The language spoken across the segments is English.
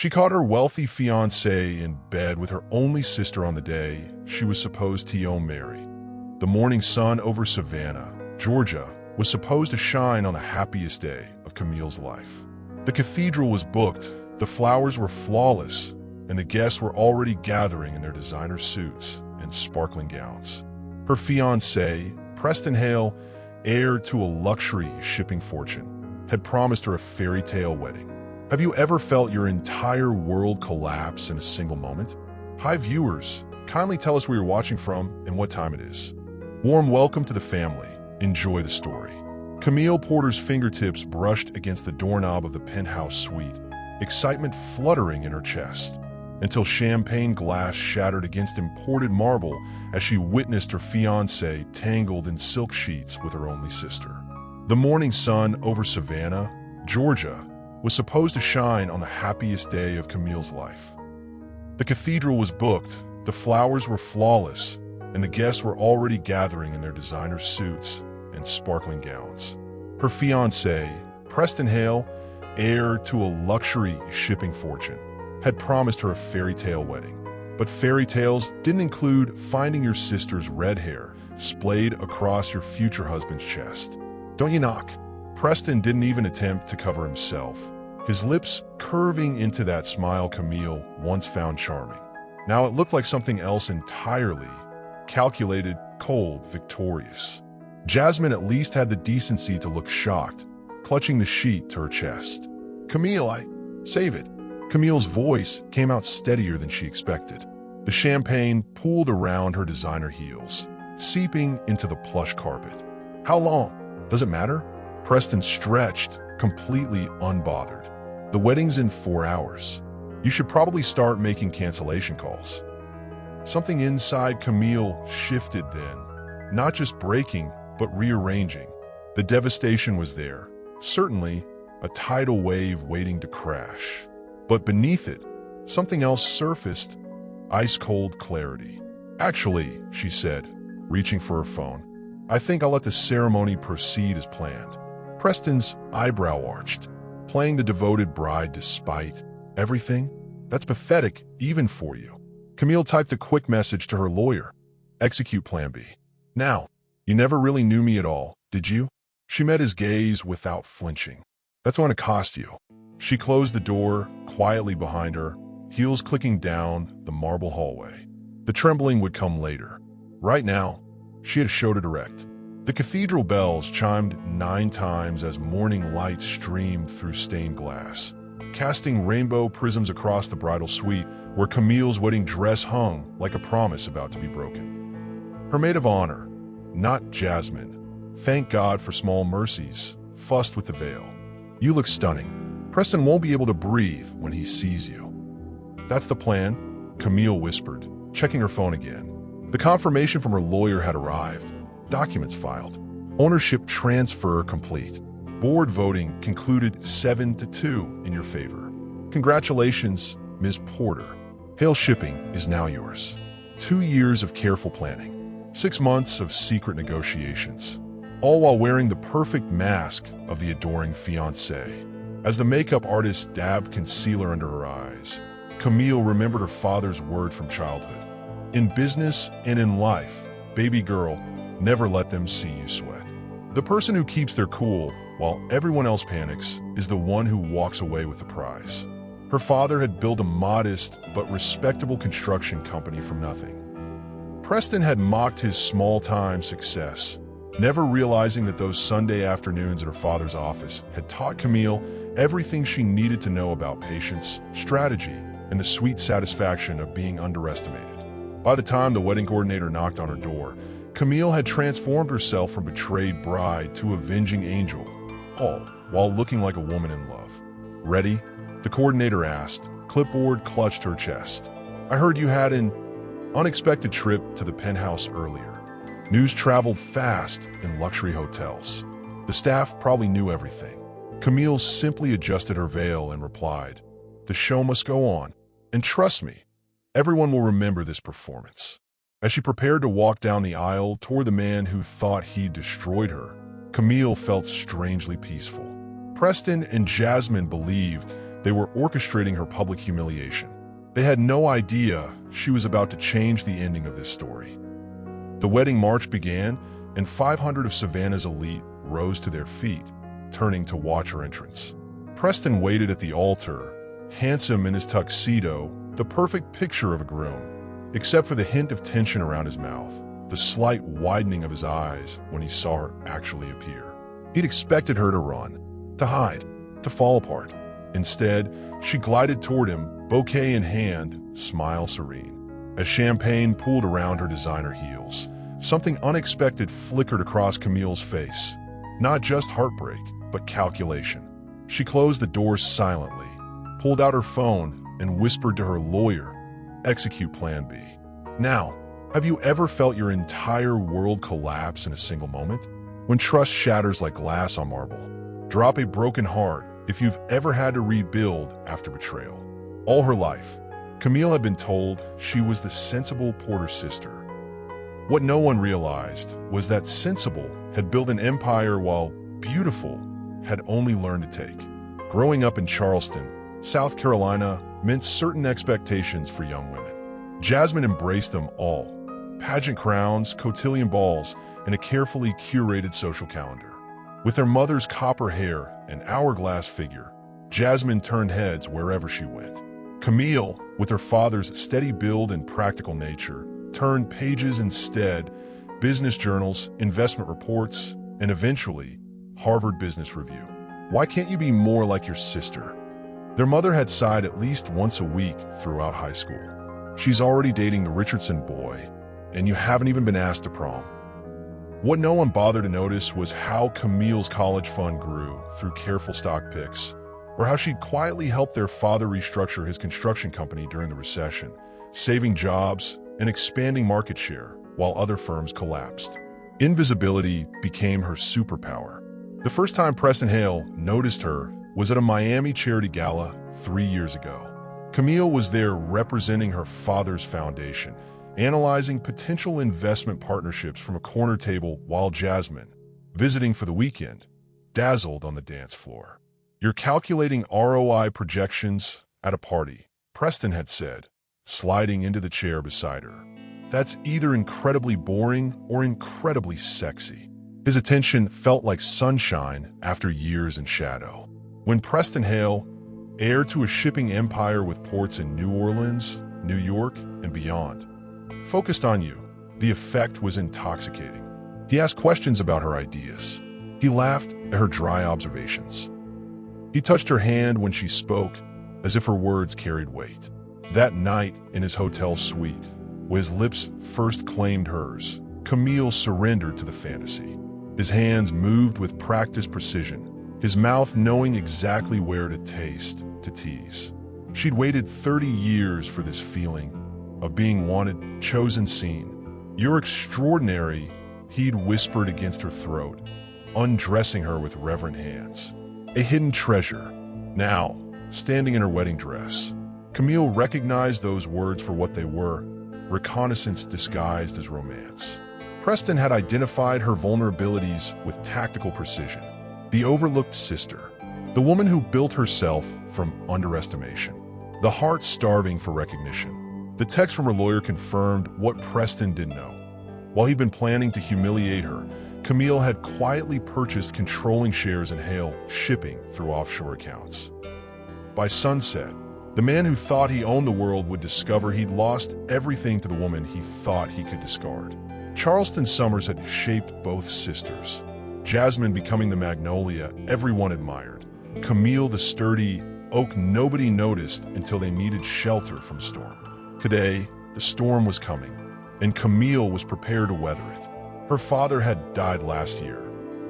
She caught her wealthy fiancé in bed with her only sister on the day she was supposed to marry. The morning sun over Savannah, Georgia, was supposed to shine on the happiest day of Camille's life. The cathedral was booked, the flowers were flawless, and the guests were already gathering in their designer suits and sparkling gowns. Her fiancé, Preston Hale, heir to a luxury shipping fortune, had promised her a fairy tale wedding. Have you ever felt your entire world collapse in a single moment? Hi viewers, kindly tell us where you're watching from and what time it is. Warm welcome to the family. Enjoy the story. Camille Porter's fingertips brushed against the doorknob of the penthouse suite, excitement fluttering in her chest, until champagne glass shattered against imported marble as she witnessed her fiancé tangled in silk sheets with her only sister. The morning sun over Savannah, Georgia, was supposed to shine on the happiest day of Camille's life. The cathedral was booked, the flowers were flawless, and the guests were already gathering in their designer suits and sparkling gowns. Her fiancé, Preston Hale, heir to a luxury shipping fortune, had promised her a fairy tale wedding. But fairy tales didn't include finding your sister's red hair splayed across your future husband's chest. Don't you knock? Preston didn't even attempt to cover himself, his lips curving into that smile Camille once found charming. Now it looked like something else entirely, calculated, cold, victorious. Jasmine at least had the decency to look shocked, clutching the sheet to her chest. Camille, save it. Camille's voice came out steadier than she expected. The champagne pooled around her designer heels, seeping into the plush carpet. How long? Does it matter? Preston stretched, completely unbothered. The wedding's in 4 hours. You should probably start making cancellation calls. Something inside Camille shifted then, not just breaking, but rearranging. The devastation was there, certainly a tidal wave waiting to crash. But beneath it, something else surfaced, ice-cold clarity. Actually, she said, reaching for her phone, I think I'll let the ceremony proceed as planned. Preston's eyebrow arched, playing the devoted bride despite everything? That's pathetic, even for you. Camille typed a quick message to her lawyer. Execute Plan B. Now, you never really knew me at all, did you? She met his gaze without flinching. That's going to cost you. She closed the door quietly behind her, heels clicking down the marble hallway. The trembling would come later. Right now, she had a show to direct. The cathedral bells chimed 9 times as morning light streamed through stained glass, casting rainbow prisms across the bridal suite where Camille's wedding dress hung like a promise about to be broken. Her maid of honor, not Jasmine, thank God for small mercies, fussed with the veil. You look stunning. Preston won't be able to breathe when he sees you. That's the plan, Camille whispered, checking her phone again. The confirmation from her lawyer had arrived. Documents filed. Ownership transfer complete. Board voting concluded 7-2 in your favor. Congratulations, Ms. Porter. Hale Shipping is now yours. 2 years of careful planning. 6 months of secret negotiations. All while wearing the perfect mask of the adoring fiancé. As the makeup artist dabbed concealer under her eyes, Camille remembered her father's word from childhood. In business and in life, baby girl, never let them see you sweat. The person who keeps their cool while everyone else panics is the one who walks away with the prize. Her father had built a modest but respectable construction company from nothing. Preston had mocked his small-time success, never realizing that those Sunday afternoons at her father's office had taught Camille everything she needed to know about patience, strategy, and the sweet satisfaction of being underestimated. By the time the wedding coordinator knocked on her door, Camille had transformed herself from betrayed bride to avenging angel, all while looking like a woman in love. Ready? The coordinator asked, clipboard clutched her chest. I heard you had an unexpected trip to the penthouse earlier. News traveled fast in luxury hotels. The staff probably knew everything. Camille simply adjusted her veil and replied, the show must go on, and trust me, everyone will remember this performance. As she prepared to walk down the aisle toward the man who thought he'd destroyed her, Camille felt strangely peaceful. Preston and Jasmine believed they were orchestrating her public humiliation. They had no idea she was about to change the ending of this story. The wedding march began, and 500 of Savannah's elite rose to their feet, turning to watch her entrance. Preston waited at the altar, handsome in his tuxedo, the perfect picture of a groom, except for the hint of tension around his mouth, the slight widening of his eyes when he saw her actually appear. He'd expected her to run, to hide, to fall apart. Instead, she glided toward him, bouquet in hand, smile serene. As champagne pooled around her designer heels, something unexpected flickered across Camille's face. Not just heartbreak, but calculation. She closed the doors silently, pulled out her phone, and whispered to her lawyer, "Execute Plan B." Now, have you ever felt your entire world collapse in a single moment? When trust shatters like glass on marble. Drop a broken heart if you've ever had to rebuild after betrayal. All her life, Camille had been told she was the sensible Porter's sister. What no one realized was that sensible had built an empire while beautiful had only learned to take. Growing up in Charleston, South Carolina, meant certain expectations for young women. Jasmine embraced them all: pageant crowns, cotillion balls, and a carefully curated social calendar. With her mother's copper hair and hourglass figure, Jasmine turned heads wherever she went. Camille, with her father's steady build and practical nature, turned pages instead: business journals, investment reports, and eventually, Harvard Business Review. Why can't you be more like your sister? Their mother had sighed at least once a week throughout high school. She's already dating the Richardson boy, and you haven't even been asked to prom. What no one bothered to notice was how Camille's college fund grew through careful stock picks, or how she'd quietly helped their father restructure his construction company during the recession, saving jobs and expanding market share while other firms collapsed. Invisibility became her superpower. The first time Preston Hale noticed her was at a Miami charity gala 3 years ago. Camille was there representing her father's foundation, analyzing potential investment partnerships from a corner table, while Jasmine, visiting for the weekend, dazzled on the dance floor. "You're calculating ROI projections at a party," Preston had said, sliding into the chair beside her. "That's either incredibly boring or incredibly sexy." His attention felt like sunshine after years in shadow. When Preston Hale, heir to a shipping empire with ports in New Orleans, New York, and beyond, focused on you, the effect was intoxicating. He asked questions about her ideas. He laughed at her dry observations. He touched her hand when she spoke, as if her words carried weight. That night in his hotel suite, when his lips first claimed hers, Camille surrendered to the fantasy. His hands moved with practiced precision, his mouth knowing exactly where to taste, to tease. She'd waited 30 years for this feeling of being wanted, chosen, seen. "You're extraordinary," he'd whispered against her throat, undressing her with reverent hands. A hidden treasure. Now, standing in her wedding dress, Camille recognized those words for what they were: reconnaissance disguised as romance. Preston had identified her vulnerabilities with tactical precision. The overlooked sister, the woman who built herself from underestimation, the heart starving for recognition. The text from her lawyer confirmed what Preston didn't know. While he'd been planning to humiliate her, Camille had quietly purchased controlling shares in Hale Shipping through offshore accounts. By sunset, the man who thought he owned the world would discover he'd lost everything to the woman he thought he could discard. Charleston summers had shaped both sisters. Jasmine becoming the magnolia everyone admired, Camille the sturdy oak nobody noticed until they needed shelter from a storm. Today, the storm was coming, and Camille was prepared to weather it. Her father had died last year,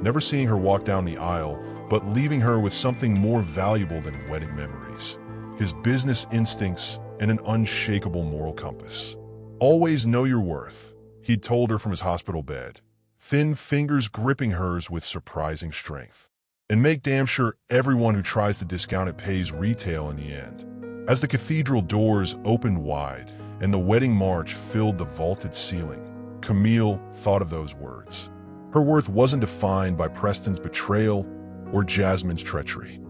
never seeing her walk down the aisle, but leaving her with something more valuable than wedding memories: his business instincts and an unshakable moral compass. "Always know your worth," he'd told her from his hospital bed, thin fingers gripping hers with surprising strength. "And make damn sure everyone who tries to discount it pays retail in the end." As the cathedral doors opened wide and the wedding march filled the vaulted ceiling, Camille thought of those words. Her worth wasn't defined by Preston's betrayal or Jasmine's treachery.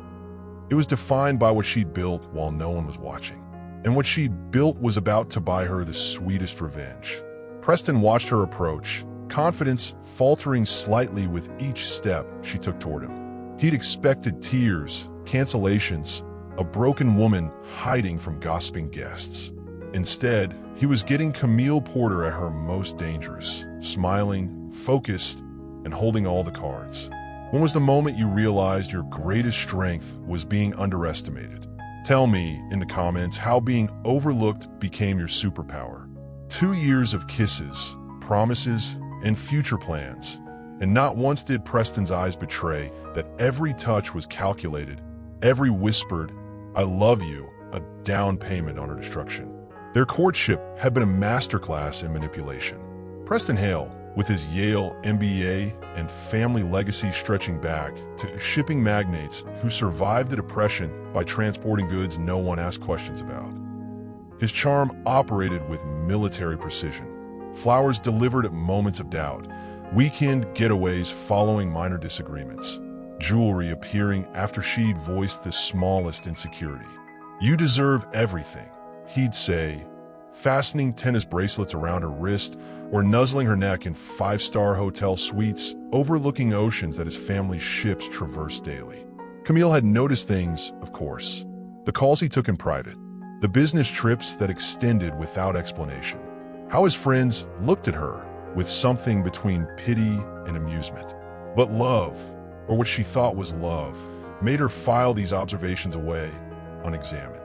It was defined by what she'd built while no one was watching. And what she'd built was about to buy her the sweetest revenge. Preston watched her approach, confidence faltering slightly with each step she took toward him. He'd expected tears, cancellations, a broken woman hiding from gossiping guests. Instead, he was getting Camille Porter at her most dangerous, smiling, focused, and holding all the cards. When was the moment you realized your greatest strength was being underestimated? Tell me in the comments how being overlooked became your superpower. 2 years of kisses, promises, and future plans, and not once did Preston's eyes betray that every touch was calculated, every whispered, "I love you," a down payment on her destruction. Their courtship had been a masterclass in manipulation. Preston Hale, with his Yale MBA and family legacy stretching back to shipping magnates who survived the Depression by transporting goods no one asked questions about. His charm operated with military precision. Flowers delivered at moments of doubt, weekend getaways following minor disagreements, jewelry appearing after she'd voiced the smallest insecurity. "You deserve everything," he'd say, fastening tennis bracelets around her wrist or nuzzling her neck in 5-star hotel suites overlooking oceans that his family's ships traversed daily. Camille had noticed things, of course. The calls he took in private, the business trips that extended without explanation, how his friends looked at her with something between pity and amusement. But love, or what she thought was love, made her file these observations away, unexamined.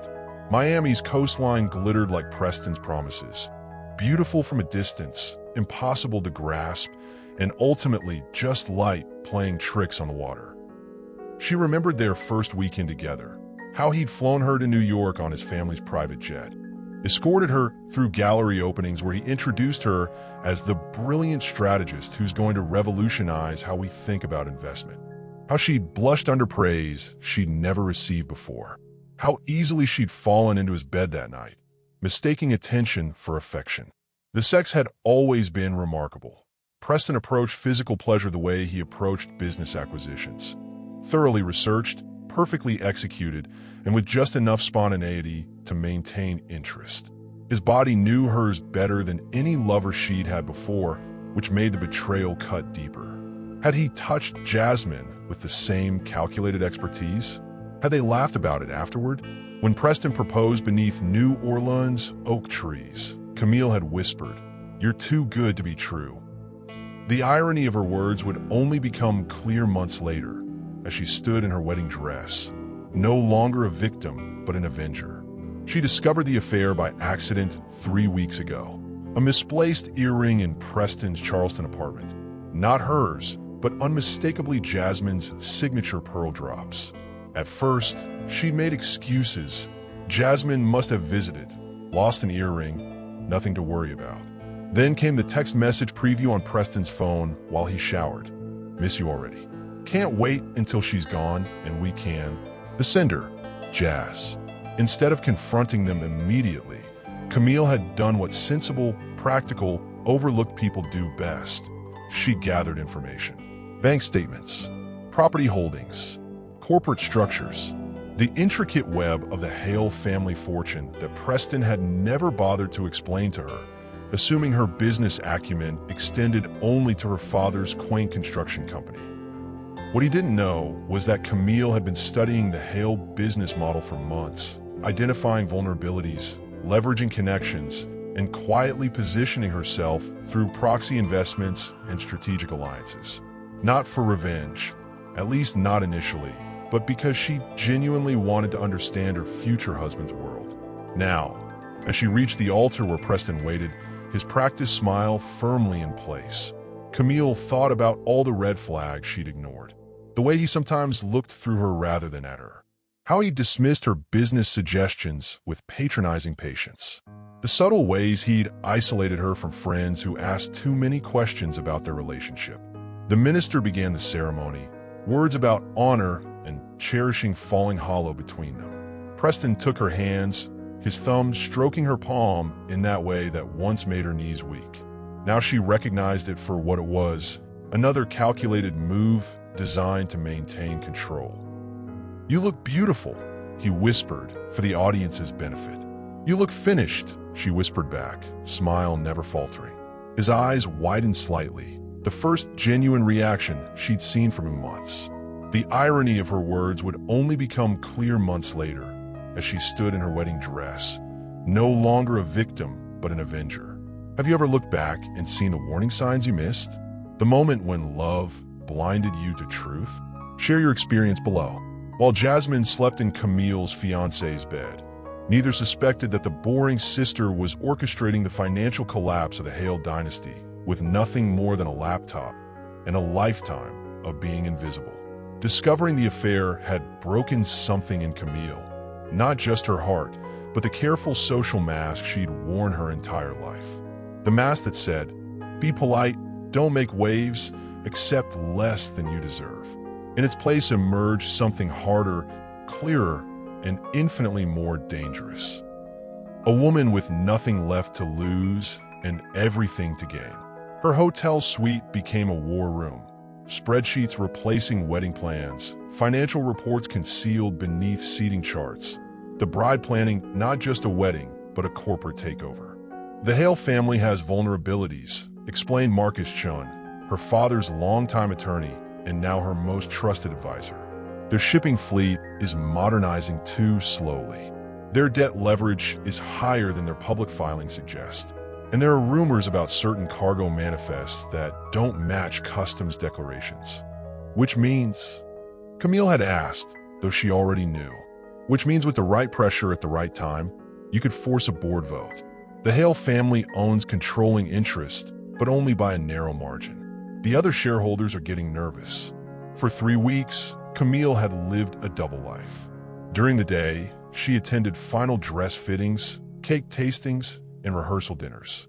Miami's coastline glittered like Preston's promises. Beautiful from a distance, impossible to grasp, and ultimately just light playing tricks on the water. She remembered their first weekend together, how he'd flown her to New York on his family's private jet, escorted her through gallery openings where he introduced her as the brilliant strategist who's going to revolutionize how we think about investment, how she'd blushed under praise she'd never received before, how easily she'd fallen into his bed that night, mistaking attention for affection. The sex had always been remarkable. Preston approached physical pleasure the way he approached business acquisitions. Thoroughly researched, perfectly executed, and with just enough spontaneity to maintain interest. His body knew hers better than any lover she'd had before, which made the betrayal cut deeper. Had he touched Jasmine with the same calculated expertise? Had they laughed about it afterward? When Preston proposed beneath New Orleans oak trees, Camille had whispered, "You're too good to be true." The irony of her words would only become clear months later, as she stood in her wedding dress, no longer a victim, but an avenger. She discovered the affair by accident 3 weeks ago. A misplaced earring in Preston's Charleston apartment. Not hers, but unmistakably Jasmine's signature pearl drops. At first, she made excuses. Jasmine must have visited, lost an earring, nothing to worry about. Then came the text message preview on Preston's phone while he showered. "Miss you already. Can't wait until she's gone and we can." The sender, Jazz. Instead of confronting them immediately, Camille had done what sensible, practical, overlooked people do best. She gathered information. Bank statements, property holdings, corporate structures, the intricate web of the Hale family fortune that Preston had never bothered to explain to her, assuming her business acumen extended only to her father's quaint construction company. What he didn't know was that Camille had been studying the Hale business model for months, identifying vulnerabilities, leveraging connections, and quietly positioning herself through proxy investments and strategic alliances. Not for revenge, at least not initially, but because she genuinely wanted to understand her future husband's world. Now, as she reached the altar where Preston waited, his practiced smile firmly in place, Camille thought about all the red flags she'd ignored. The way he sometimes looked through her rather than at her. How he dismissed her business suggestions with patronizing patience. The subtle ways he'd isolated her from friends who asked too many questions about their relationship. The minister began the ceremony, words about honor and cherishing falling hollow between them. Preston took her hands, his thumb stroking her palm in that way that once made her knees weak. Now she recognized it for what it was, another calculated move designed to maintain control. "You look beautiful," he whispered for the audience's benefit. "You look finished," she whispered back, smile never faltering. His eyes widened slightly, the first genuine reaction she'd seen from him in months. The irony of her words would only become clear months later, as she stood in her wedding dress, no longer a victim, but an avenger. Have you ever looked back and seen the warning signs you missed? The moment when love blinded you to truth? Share your experience below. While Jasmine slept in Camille's fiancé's bed, neither suspected that the boring sister was orchestrating the financial collapse of the Hale dynasty with nothing more than a laptop and a lifetime of being invisible. Discovering the affair had broken something in Camille, not just her heart, but the careful social mask she'd worn her entire life. The mask that said, "Be polite, don't make waves, accept less than you deserve." In its place emerged something harder, clearer, and infinitely more dangerous. A woman with nothing left to lose and everything to gain. Her hotel suite became a war room. Spreadsheets replacing wedding plans, financial reports concealed beneath seating charts. The bride planning not just a wedding, but a corporate takeover. The Hale family has vulnerabilities, explained Marcus Chun, her father's longtime attorney and now her most trusted advisor. Their shipping fleet is modernizing too slowly. Their debt leverage is higher than their public filings suggest. And there are rumors about certain cargo manifests that don't match customs declarations. Which means, Camille had asked, though she already knew, which means with the right pressure at the right time, you could force a board vote. The Hale family owns controlling interest, but only by a narrow margin. The other shareholders are getting nervous. For 3 weeks, Camille had lived a double life. During the day, she attended final dress fittings, cake tastings, and rehearsal dinners.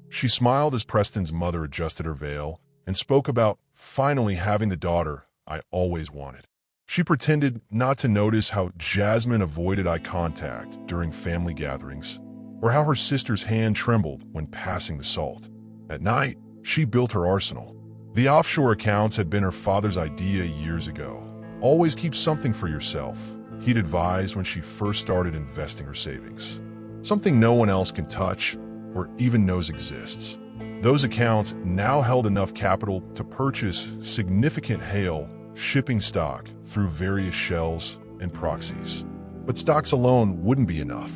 She smiled as Preston's mother adjusted her veil and spoke about finally having the daughter I always wanted. She pretended not to notice how Jasmine avoided eye contact during family gatherings, or how her sister's hand trembled when passing the salt. At night, she built her arsenal. The offshore accounts had been her father's idea years ago. Always keep something for yourself, he'd advised when she first started investing her savings. Something no one else can touch or even knows exists. Those accounts now held enough capital to purchase significant Hale shipping stock through various shells and proxies. But stocks alone wouldn't be enough.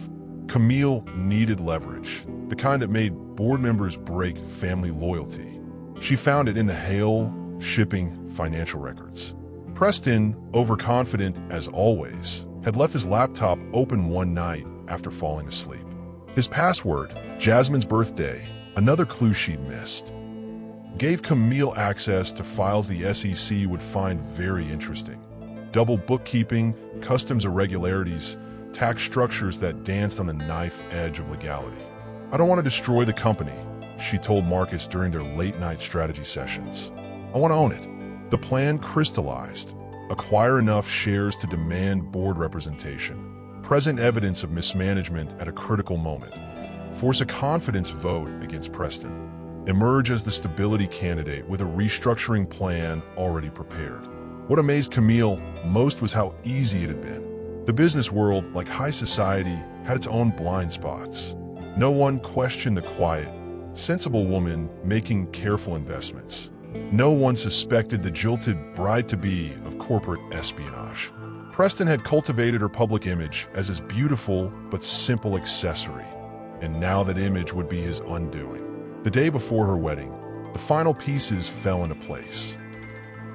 Camille needed leverage, the kind that made board members break family loyalty. She found it in the Hale shipping financial records. Preston, overconfident as always, had left his laptop open one night after falling asleep. His password, Jasmine's birthday, another clue she'd missed, gave Camille access to files the SEC would find very interesting. Double bookkeeping, customs irregularities, tax structures that danced on the knife edge of legality. "I don't want to destroy the company," she told Marcus during their late-night strategy sessions. "I want to own it." The plan crystallized: acquire enough shares to demand board representation, present evidence of mismanagement at a critical moment, force a confidence vote against Preston, emerge as the stability candidate with a restructuring plan already prepared. What amazed Camille most was how easy it had been. The business world, like high society, had its own blind spots. No one questioned the quiet, sensible woman making careful investments. No one suspected the jilted bride-to-be of corporate espionage. Preston had cultivated her public image as his beautiful but simple accessory, and now that image would be his undoing. The day before her wedding, the final pieces fell into place.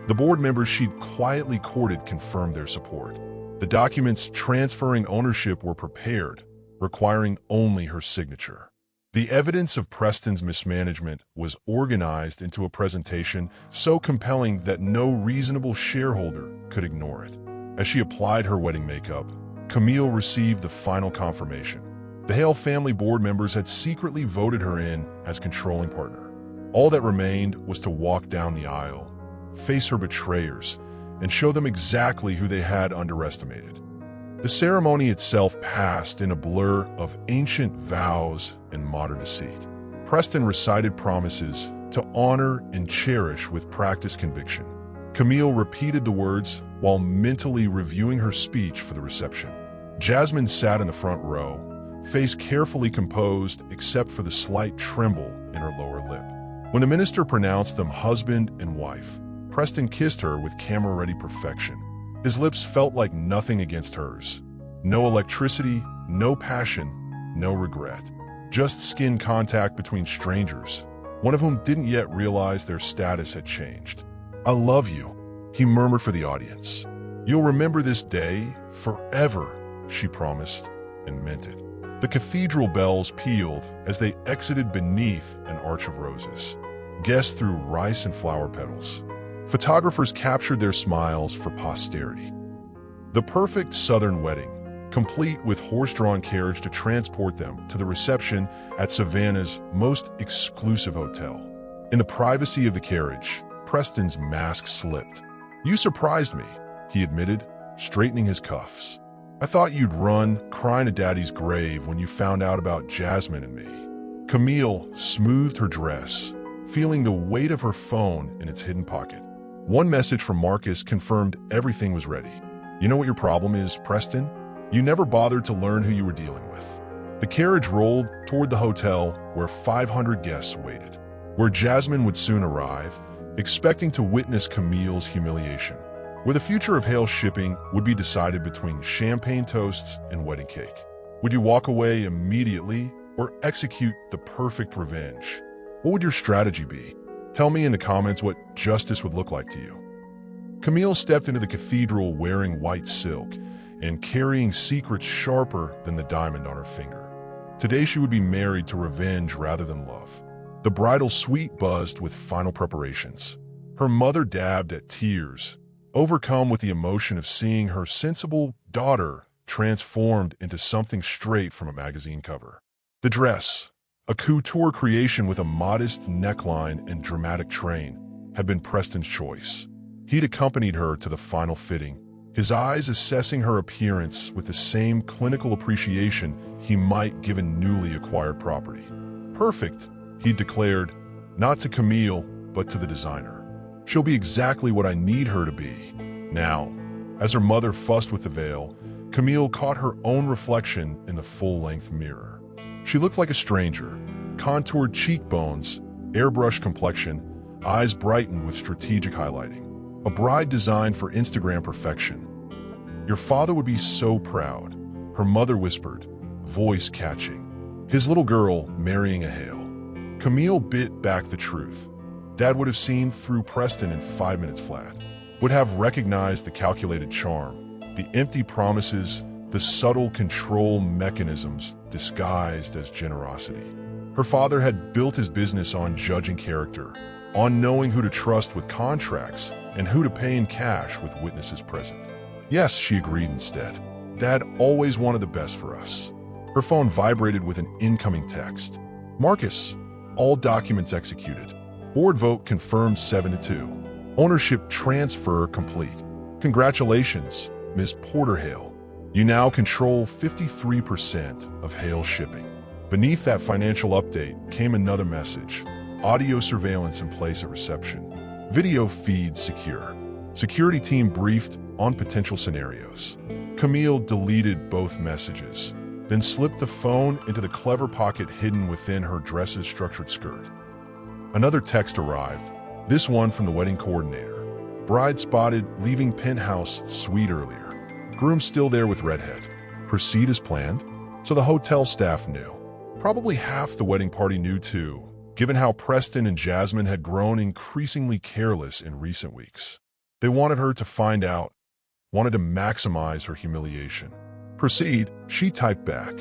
The board members she'd quietly courted confirmed their support. The documents transferring ownership were prepared, requiring only her signature. The evidence of Preston's mismanagement was organized into a presentation so compelling that no reasonable shareholder could ignore it. As she applied her wedding makeup, Camille received the final confirmation. The Hale family board members had secretly voted her in as controlling partner. All that remained was to walk down the aisle, face her betrayers, and show them exactly who they had underestimated. The ceremony itself passed in a blur of ancient vows and modern deceit. Preston recited promises to honor and cherish with practiced conviction. Camille repeated the words, while mentally reviewing her speech for the reception. Jasmine sat in the front row, face carefully composed except for the slight tremble in her lower lip. When the minister pronounced them husband and wife, Preston kissed her with camera-ready perfection. His lips felt like nothing against hers. No electricity, no passion, no regret. Just skin contact between strangers, one of whom didn't yet realize their status had changed. "I love you," he murmured for the audience. "You'll remember this day forever," she promised, and meant it. The cathedral bells pealed as they exited beneath an arch of roses. Guests threw rice and flower petals. Photographers captured their smiles for posterity. The perfect southern wedding, complete with horse-drawn carriage to transport them to the reception at Savannah's most exclusive hotel. In the privacy of the carriage, Preston's mask slipped. "You surprised me," he admitted, straightening his cuffs. "I thought you'd run, crying at Daddy's grave when you found out about Jasmine and me." Camille smoothed her dress, feeling the weight of her phone in its hidden pocket. One message from Marcus confirmed everything was ready. "You know what your problem is, Preston? You never bothered to learn who you were dealing with." The carriage rolled toward the hotel where 500 guests waited, where Jasmine would soon arrive, expecting to witness Camille's humiliation, where the future of Hale shipping would be decided between champagne toasts and wedding cake. Would you walk away immediately or execute the perfect revenge? What would your strategy be? Tell me in the comments what justice would look like to you. Camille stepped into the cathedral wearing white silk and carrying secrets sharper than the diamond on her finger. Today she would be married to revenge rather than love. The bridal suite buzzed with final preparations. Her mother dabbed at tears, overcome with the emotion of seeing her sensible daughter transformed into something straight from a magazine cover. The dress, a couture creation with a modest neckline and dramatic train, had been Preston's choice. He'd accompanied her to the final fitting, his eyes assessing her appearance with the same clinical appreciation he might give a newly acquired property. "Perfect," he declared, not to Camille, but to the designer. "She'll be exactly what I need her to be." Now, as her mother fussed with the veil, Camille caught her own reflection in the full-length mirror. She looked like a stranger, contoured cheekbones, airbrushed complexion, eyes brightened with strategic highlighting. A bride designed for Instagram perfection. "Your father would be so proud," her mother whispered, voice catching. "His little girl marrying a Hale." Camille bit back the truth. Dad would have seen through Preston in 5 minutes flat. Would have recognized the calculated charm, the empty promises, the subtle control mechanisms disguised as generosity. Her father had built his business on judging character, on knowing who to trust with contracts and who to pay in cash with witnesses present. "Yes," she agreed instead. "Dad always wanted the best for us." Her phone vibrated with an incoming text. "Marcus, all documents executed. Board vote confirmed 7-2. Ownership transfer complete. Congratulations, Ms. Porter Hale. You now control 53% of Hale shipping." Beneath that financial update came another message. Audio surveillance in place at reception. Video feeds secure. Security team briefed on potential scenarios. Camille deleted both messages, then slipped the phone into the clever pocket hidden within her dress's structured skirt. Another text arrived, this one from the wedding coordinator. "Bride spotted leaving penthouse suite earlier. Groom still there with redhead. Proceed as planned." So the hotel staff knew. Probably half the wedding party knew too, given how Preston and Jasmine had grown increasingly careless in recent weeks. They wanted her to find out, wanted to maximize her humiliation. "Proceed," she typed back.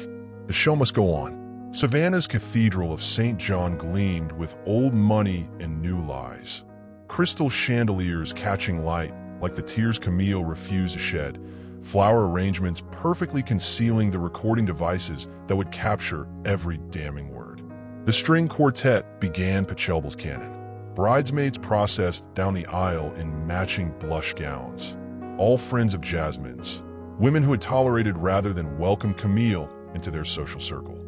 "The show must go on." Savannah's Cathedral of St. John gleamed with old money and new lies. Crystal chandeliers catching light like the tears Camille refused to shed, flower arrangements perfectly concealing the recording devices that would capture every damning word. The string quartet began Pachelbel's canon. Bridesmaids processed down the aisle in matching blush gowns. All friends of Jasmine's, women who had tolerated rather than welcomed Camille into their social circle.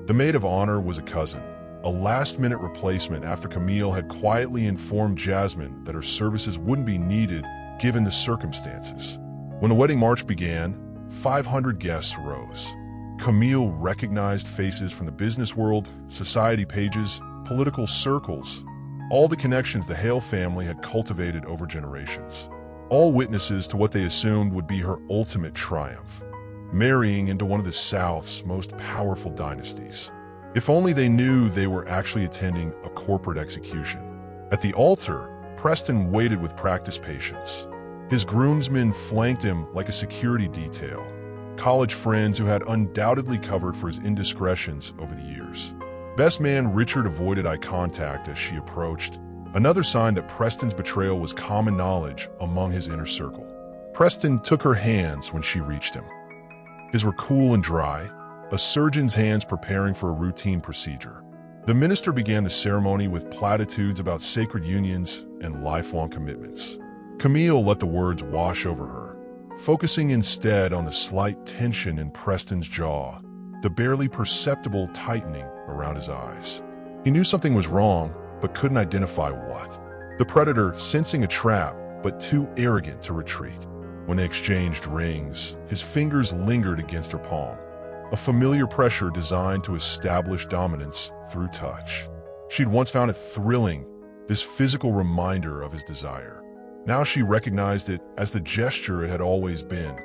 The maid of honor was a cousin, a last-minute replacement after Camille had quietly informed Jasmine that her services wouldn't be needed, given the circumstances. When the wedding march began, 500 guests rose. Camille recognized faces from the business world, society pages, political circles, all the connections the Hale family had cultivated over generations. All witnesses to what they assumed would be her ultimate triumph, marrying into one of the South's most powerful dynasties. If only they knew they were actually attending a corporate execution. At the altar, Preston waited with practiced patience. His groomsmen flanked him like a security detail, college friends who had undoubtedly covered for his indiscretions over the years. Best man Richard avoided eye contact as she approached, another sign that Preston's betrayal was common knowledge among his inner circle. Preston took her hands when she reached him. His were cool and dry, a surgeon's hands preparing for a routine procedure. The minister began the ceremony with platitudes about sacred unions and lifelong commitments. Camille let the words wash over her, focusing instead on the slight tension in Preston's jaw, the barely perceptible tightening around his eyes. He knew something was wrong, but couldn't identify what. The predator, sensing a trap, but too arrogant to retreat. When they exchanged rings, his fingers lingered against her palm, a familiar pressure designed to establish dominance through touch. She'd once found it thrilling, this physical reminder of his desire. Now she recognized it as the gesture it had always been.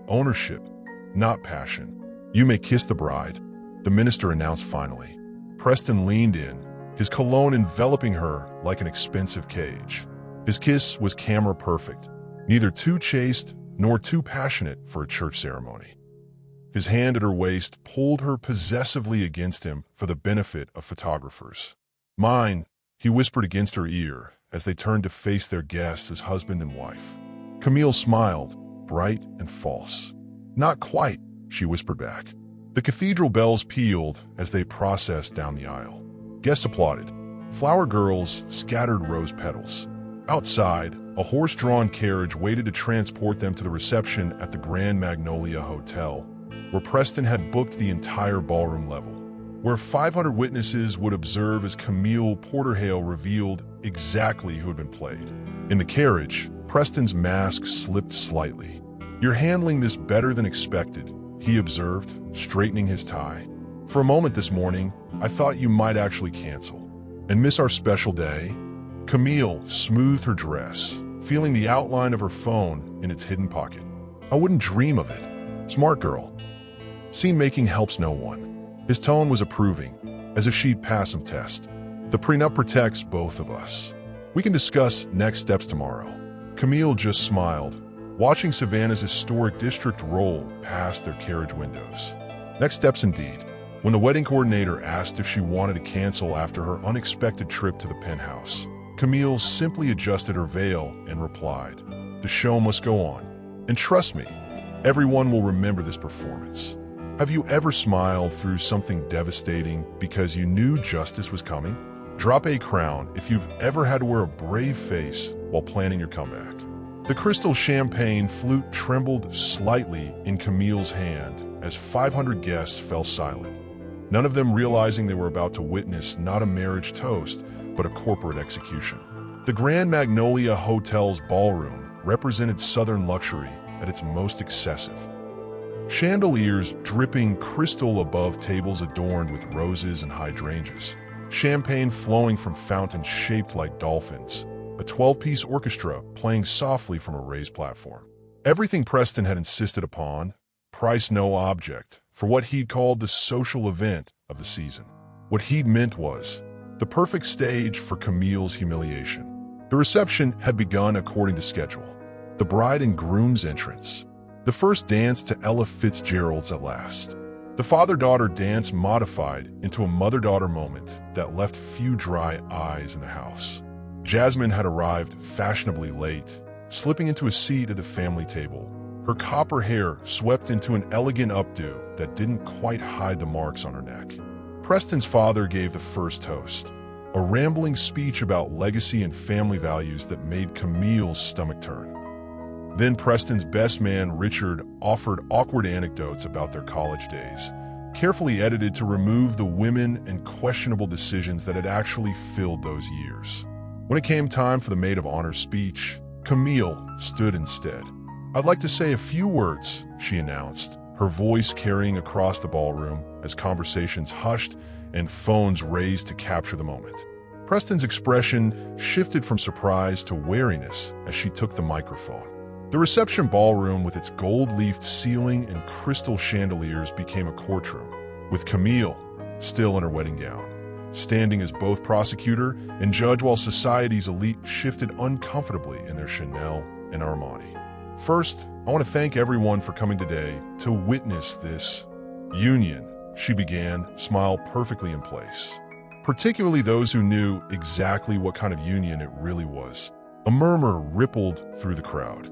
Ownership, not passion. "You may kiss the bride," the minister announced finally. Preston leaned in, his cologne enveloping her like an expensive cage. His kiss was camera perfect, neither too chaste nor too passionate for a church ceremony. His hand at her waist pulled her possessively against him for the benefit of photographers. "Mine," he whispered against her ear as they turned to face their guests as husband and wife. Camille smiled, bright and false. "Not quite," she whispered back. The cathedral bells pealed as they processed down the aisle. Guests applauded. Flower girls scattered rose petals. Outside, a horse-drawn carriage waited to transport them to the reception at the Grand Magnolia Hotel, where Preston had booked the entire ballroom level, where 500 witnesses would observe as Camille Porterhale revealed exactly who had been played. In the carriage, Preston's mask slipped slightly. "You're handling this better than expected," he observed, straightening his tie. "For a moment this morning, I thought you might actually cancel and miss our special day." Camille smoothed her dress, feeling the outline of her phone in its hidden pocket. "I wouldn't dream of it. Smart girl." Scene-making helps no one. His tone was approving, as if she'd passed some test. "The prenup protects both of us. We can discuss next steps tomorrow." Camille just smiled, watching Savannah's historic district roll past their carriage windows. Next steps indeed. When the wedding coordinator asked if she wanted to cancel after her unexpected trip to the penthouse, Camille simply adjusted her veil and replied, "The show must go on. And trust me, everyone will remember this performance." Have you ever smiled through something devastating because you knew justice was coming? Drop a crown if you've ever had to wear a brave face while planning your comeback. The crystal champagne flute trembled slightly in Camille's hand as 500 guests fell silent, none of them realizing they were about to witness not a marriage toast, but a corporate execution. The Grand Magnolia Hotel's ballroom represented Southern luxury at its most excessive. Chandeliers dripping crystal above tables adorned with roses and hydrangeas, champagne flowing from fountains shaped like dolphins, a 12-piece orchestra playing softly from a raised platform. Everything Preston had insisted upon, price no object, for what he'd called the social event of the season. What he'd meant was the perfect stage for Camille's humiliation. The reception had begun according to schedule. The bride and groom's entrance. The first dance to Ella Fitzgerald's At Last. The father-daughter dance modified into a mother-daughter moment that left few dry eyes in the house. Jasmine had arrived fashionably late, slipping into a seat at the family table, her copper hair swept into an elegant updo that didn't quite hide the marks on her neck. Preston's father gave the first toast, a rambling speech about legacy and family values that made Camille's stomach turn. Then Preston's best man, Richard, offered awkward anecdotes about their college days, carefully edited to remove the women and questionable decisions that had actually filled those years. When it came time for the maid of honor speech, Camille stood instead. "I'd like to say a few words," she announced, her voice carrying across the ballroom as conversations hushed and phones raised to capture the moment. Preston's expression shifted from surprise to wariness as she took the microphone. The reception ballroom with its gold-leafed ceiling and crystal chandeliers became a courtroom, with Camille, still in her wedding gown, standing as both prosecutor and judge while society's elite shifted uncomfortably in their Chanel and Armani. "First, I want to thank everyone for coming today to witness this union," she began, smile perfectly in place. "Particularly those who knew exactly what kind of union it really was." A murmur rippled through the crowd.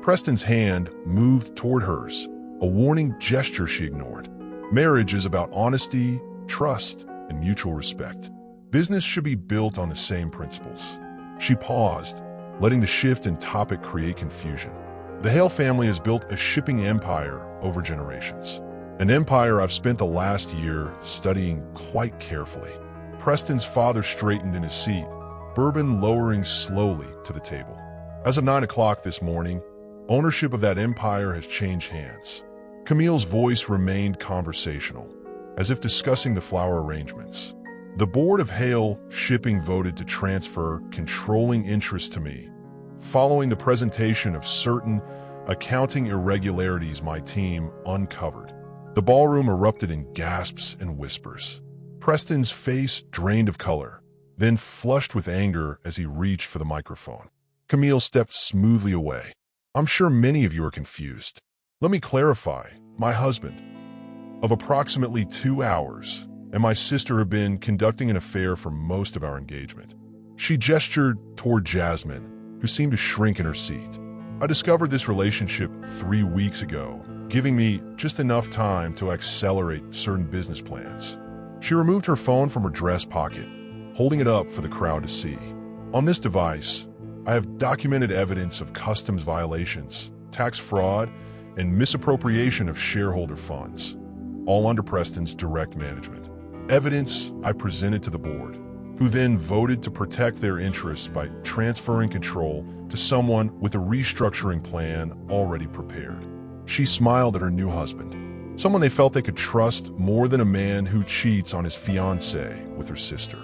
Preston's hand moved toward hers, a warning gesture she ignored. "Marriage is about honesty, trust, and mutual respect. Business should be built on the same principles." She paused, letting the shift in topic create confusion. "The Hale family has built a shipping empire over generations. An empire I've spent the last year studying quite carefully." Preston's father straightened in his seat, bourbon lowering slowly to the table. "As of 9 o'clock this morning, ownership of that empire has changed hands." Camille's voice remained conversational, as if discussing the flower arrangements. "The board of Hale Shipping voted to transfer controlling interest to me, following the presentation of certain accounting irregularities my team uncovered." The ballroom erupted in gasps and whispers. Preston's face drained of color, then flushed with anger as he reached for the microphone. Camille stepped smoothly away. "I'm sure many of you are confused. Let me clarify. My husband, of approximately 2 hours, and my sister have been conducting an affair for most of our engagement." She gestured toward Jasmine, who seemed to shrink in her seat. "I discovered this relationship 3 weeks ago, giving me just enough time to accelerate certain business plans." She removed her phone from her dress pocket, holding it up for the crowd to see. "On this device, I have documented evidence of customs violations, tax fraud, and misappropriation of shareholder funds, all under Preston's direct management. Evidence I presented to the board, who then voted to protect their interests by transferring control to someone with a restructuring plan already prepared." She smiled at her new husband, someone they felt they could trust more than a man who cheats on his fiancé with her sister.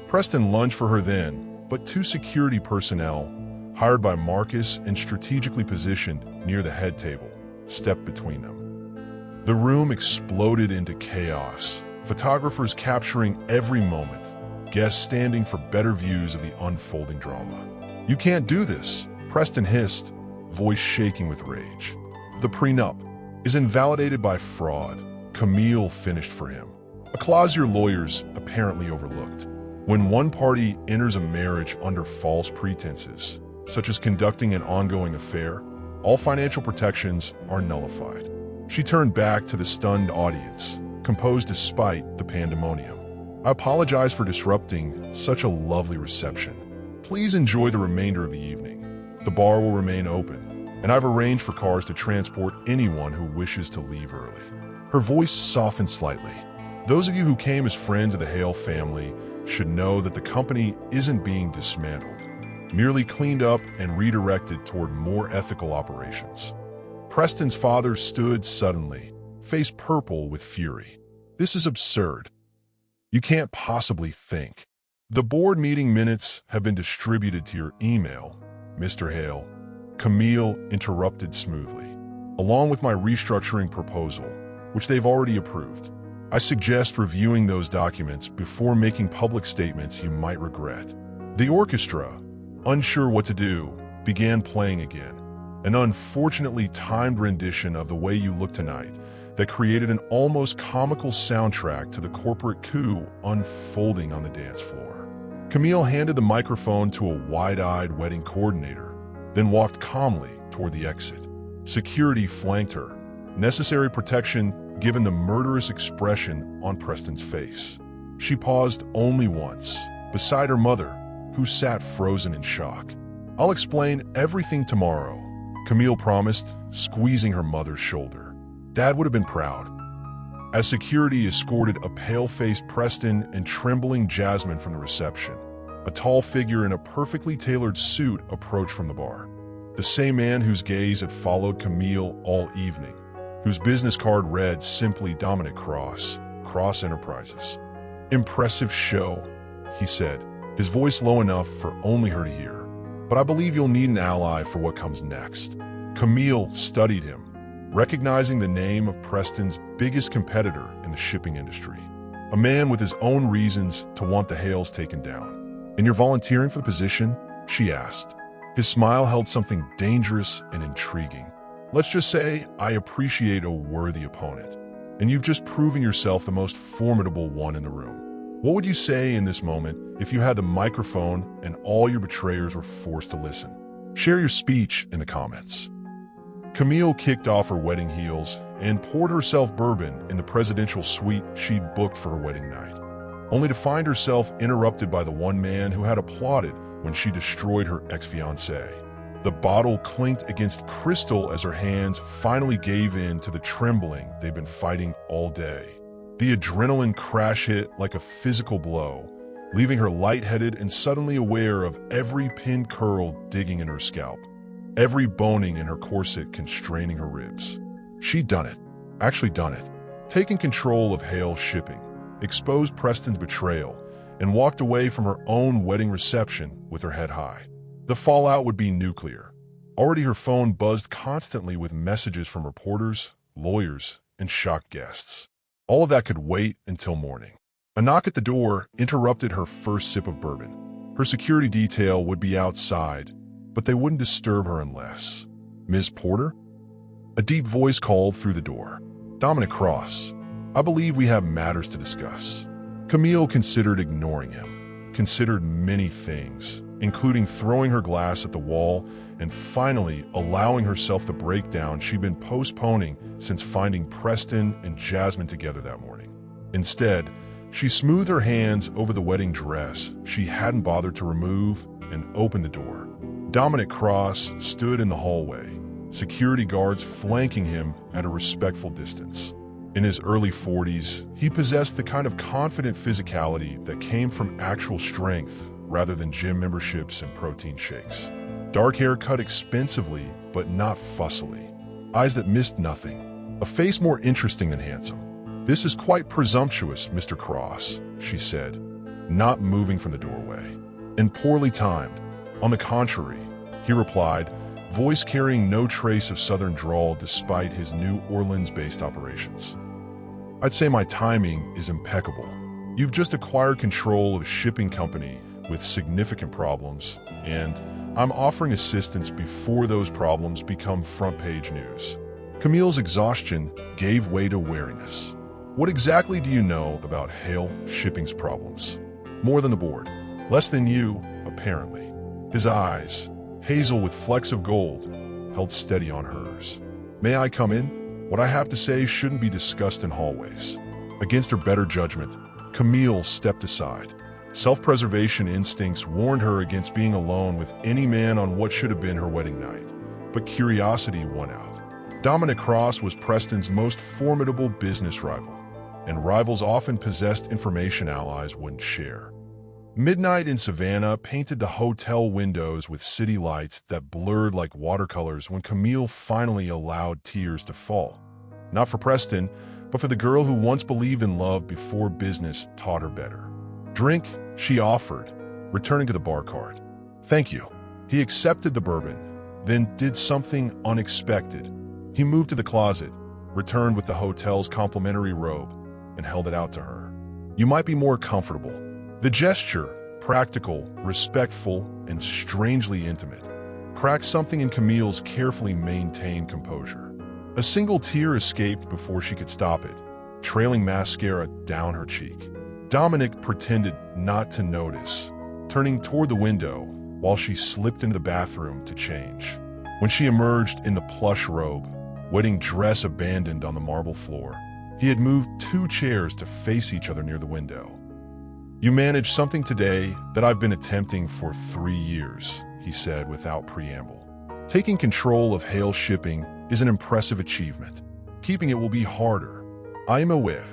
Preston lunged for her then, but 2 security personnel, hired by Marcus and strategically positioned near the head table, stepped between them. The room exploded into chaos, photographers capturing every moment, guests standing for better views of the unfolding drama. "You can't do this," Preston hissed, voice shaking with rage. "The prenup is invalidated by fraud," Camille finished for him, a clause your lawyers apparently overlooked. "When one party enters a marriage under false pretenses, such as conducting an ongoing affair, all financial protections are nullified." She turned back to the stunned audience, composed despite the pandemonium. "I apologize for disrupting such a lovely reception. Please enjoy the remainder of the evening. The bar will remain open, and I've arranged for cars to transport anyone who wishes to leave early." Her voice softened slightly. "Those of you who came as friends of the Hale family should know that the company isn't being dismantled, merely cleaned up and redirected toward more ethical operations." Preston's father stood suddenly, face purple with fury. "This is absurd. You can't possibly think." "The board meeting minutes have been distributed to your email, Mr. Hale," Camille interrupted smoothly, "along with my restructuring proposal, which they've already approved. I suggest reviewing those documents before making public statements you might regret." The orchestra, unsure what to do, began playing again, an unfortunately timed rendition of "The Way You Look Tonight" that created an almost comical soundtrack to the corporate coup unfolding on the dance floor. Camille handed the microphone to a wide-eyed wedding coordinator, then walked calmly toward the exit. Security flanked her, necessary protection given the murderous expression on Preston's face. She paused only once, beside her mother, who sat frozen in shock. "I'll explain everything tomorrow," Camille promised, squeezing her mother's shoulder. Dad would have been proud. As security escorted a pale-faced Preston and trembling Jasmine from the reception, A tall figure in a perfectly tailored suit approached from the bar. The same man whose gaze had followed Camille all evening, whose business card read simply Dominic Cross, Cross Enterprises. "Impressive show," he said, his voice low enough for only her to hear. "But I believe you'll need an ally for what comes next." Camille studied him, recognizing the name of Preston's biggest competitor in the shipping industry. A man with his own reasons to want the Hales taken down. "And you're volunteering for the position?" she asked. His smile held something dangerous and intriguing. "Let's just say I appreciate a worthy opponent, and you've just proven yourself the most formidable one in the room. What would you say in this moment if you had the microphone and all your betrayers were forced to listen? Share your speech in the comments." Camille kicked off her wedding heels and poured herself bourbon in the presidential suite she'd booked for her wedding night, only to find herself interrupted by the one man who had applauded when she destroyed her ex-fiancé. The bottle clinked against crystal as her hands finally gave in to the trembling they'd been fighting all day. The adrenaline crash hit like a physical blow, leaving her lightheaded and suddenly aware of every pin curl digging in her scalp, every boning in her corset constraining her ribs. She'd done it, actually done it, taken control of Hale Shipping, exposed Preston's betrayal, and walked away from her own wedding reception with her head high. The fallout would be nuclear. Already her phone buzzed constantly with messages from reporters, lawyers, and shocked guests. All of that could wait until morning. A knock at the door interrupted her first sip of bourbon. Her security detail would be outside, but they wouldn't disturb her unless... "Ms. Porter?" A deep voice called through the door. "Dominic Cross. I believe we have matters to discuss." Camille considered ignoring him, considered many things, including throwing her glass at the wall and finally allowing herself the breakdown she'd been postponing since finding Preston and Jasmine together that morning. Instead, she smoothed her hands over the wedding dress she hadn't bothered to remove and opened the door. Dominic Cross stood in the hallway, security guards flanking him at a respectful distance. In his early 40s, he possessed the kind of confident physicality that came from actual strength rather than gym memberships and protein shakes. Dark hair cut expensively, but not fussily. Eyes that missed nothing. A face more interesting than handsome. "This is quite presumptuous, Mr. Cross," she said, not moving from the doorway. "And poorly timed." "On the contrary," he replied, voice carrying no trace of southern drawl despite his New Orleans-based operations. "I'd say my timing is impeccable. You've just acquired control of a shipping company with significant problems, and I'm offering assistance before those problems become front-page news." Camille's exhaustion gave way to wariness. "What exactly do you know about Hale Shipping's problems?" "More than the board. Less than you, apparently." His eyes, hazel with flecks of gold, held steady on hers. "May I come in? What I have to say shouldn't be discussed in hallways." Against her better judgment, Camille stepped aside. Self-preservation instincts warned her against being alone with any man on what should have been her wedding night, but curiosity won out. Dominic Cross was Preston's most formidable business rival, and rivals often possessed information allies wouldn't share. Midnight in Savannah painted the hotel windows with city lights that blurred like watercolors when Camille finally allowed tears to fall. Not for Preston, but for the girl who once believed in love before business taught her better. "Drink," she offered, returning to the bar card. "Thank you." He accepted the bourbon, then did something unexpected. He moved to the closet, returned with the hotel's complimentary robe, and held it out to her. "You might be more comfortable." The gesture, practical, respectful, and strangely intimate, cracked something in Camille's carefully maintained composure. A single tear escaped before she could stop it, trailing mascara down her cheek. Dominic pretended not to notice, turning toward the window while she slipped into the bathroom to change. When she emerged in the plush robe, wedding dress abandoned on the marble floor, he had moved 2 chairs to face each other near the window. "You managed something today that I've been attempting for 3 years," he said without preamble. "Taking control of Hale Shipping is an impressive achievement. Keeping it will be harder. I am aware."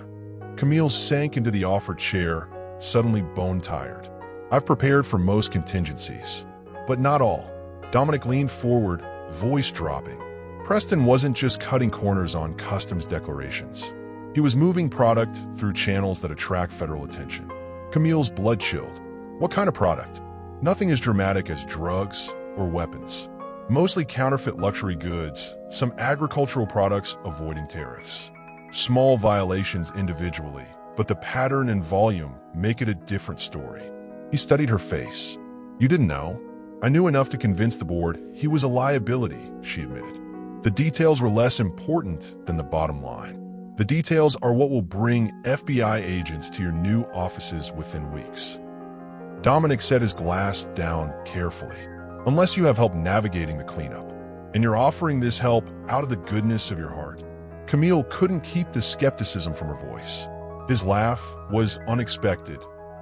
Camille sank into the offered chair, suddenly bone-tired. I've prepared for most contingencies, but not all. Dominic leaned forward, voice dropping. Preston wasn't just cutting corners on customs declarations. He was moving product through channels that attract federal attention. Camille's blood chilled. What kind of product? Nothing as dramatic as drugs or weapons. Mostly counterfeit luxury goods, some agricultural products avoiding tariffs. Small violations individually, but the pattern and volume make it a different story. He studied her face. You didn't know? I knew enough to convince the board he was a liability, she admitted. The details were less important than the bottom line. The details are what will bring FBI agents to your new offices within weeks. Dominic set his glass down carefully. Unless you have help navigating the cleanup, and you're offering this help out of the goodness of your heart. Camille couldn't keep the skepticism from her voice. His laugh was unexpected,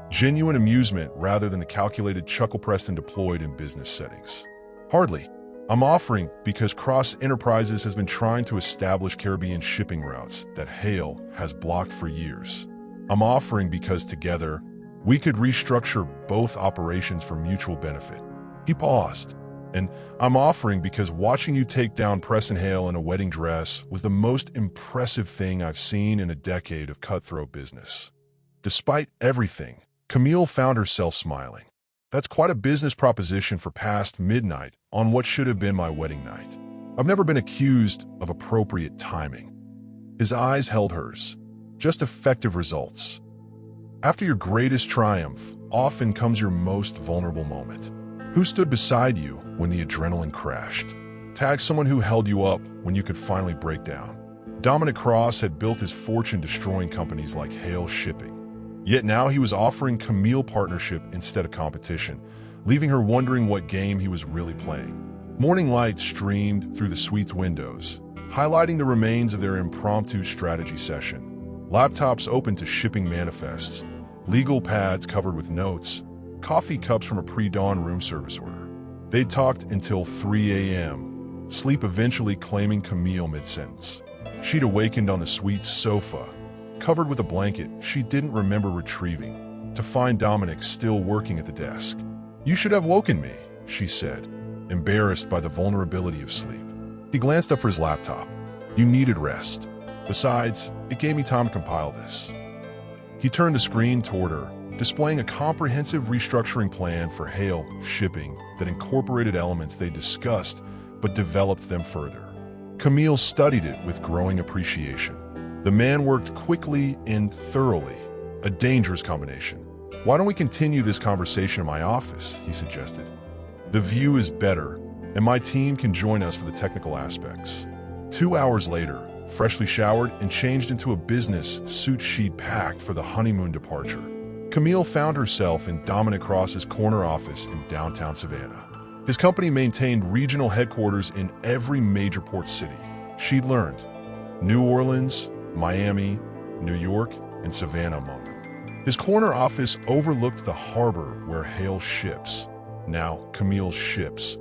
genuine amusement rather than the calculated chuckle Preston deployed in business settings. Hardly. I'm offering because Cross Enterprises has been trying to establish Caribbean shipping routes that Hale has blocked for years. I'm offering because together, we could restructure both operations for mutual benefit. He paused. And I'm offering because watching you take down Preston Hale in a wedding dress was the most impressive thing I've seen in a decade of cutthroat business. Despite everything, Camille found herself smiling. That's quite a business proposition for past midnight on what should have been my wedding night. I've never been accused of appropriate timing. His eyes held hers. Just effective results. After your greatest triumph, often comes your most vulnerable moment. Who stood beside you when the adrenaline crashed? Tag someone who held you up when you could finally break down. Dominic Cross had built his fortune destroying companies like Hale Shipping. Yet now he was offering Camille partnership instead of competition, leaving her wondering what game he was really playing. Morning light streamed through the suite's windows, highlighting the remains of their impromptu strategy session. Laptops open to shipping manifests, legal pads covered with notes, coffee cups from a pre-dawn room service order. They talked until 3 a.m., sleep eventually claiming Camille mid-sentence. She'd awakened on the suite's sofa, covered with a blanket she didn't remember retrieving, to find Dominic still working at the desk. You should have woken me, she said, embarrassed by the vulnerability of sleep. He glanced up for his laptop. You needed rest. Besides, it gave me time to compile this. He turned the screen toward her, displaying a comprehensive restructuring plan for Hale Shipping that incorporated elements they discussed but developed them further. Camille studied it with growing appreciation. The man worked quickly and thoroughly, a dangerous combination. Why don't we continue this conversation in my office, he suggested. The view is better, and my team can join us for the technical aspects. 2 hours later, freshly showered and changed into a business suit she'd packed for the honeymoon departure, Camille found herself in Dominic Cross's corner office in downtown Savannah. His company maintained regional headquarters in every major port city. She'd learned New Orleans, Miami, New York, and Savannah among them. His corner office overlooked the harbor where Hale ships, now Camille's ships,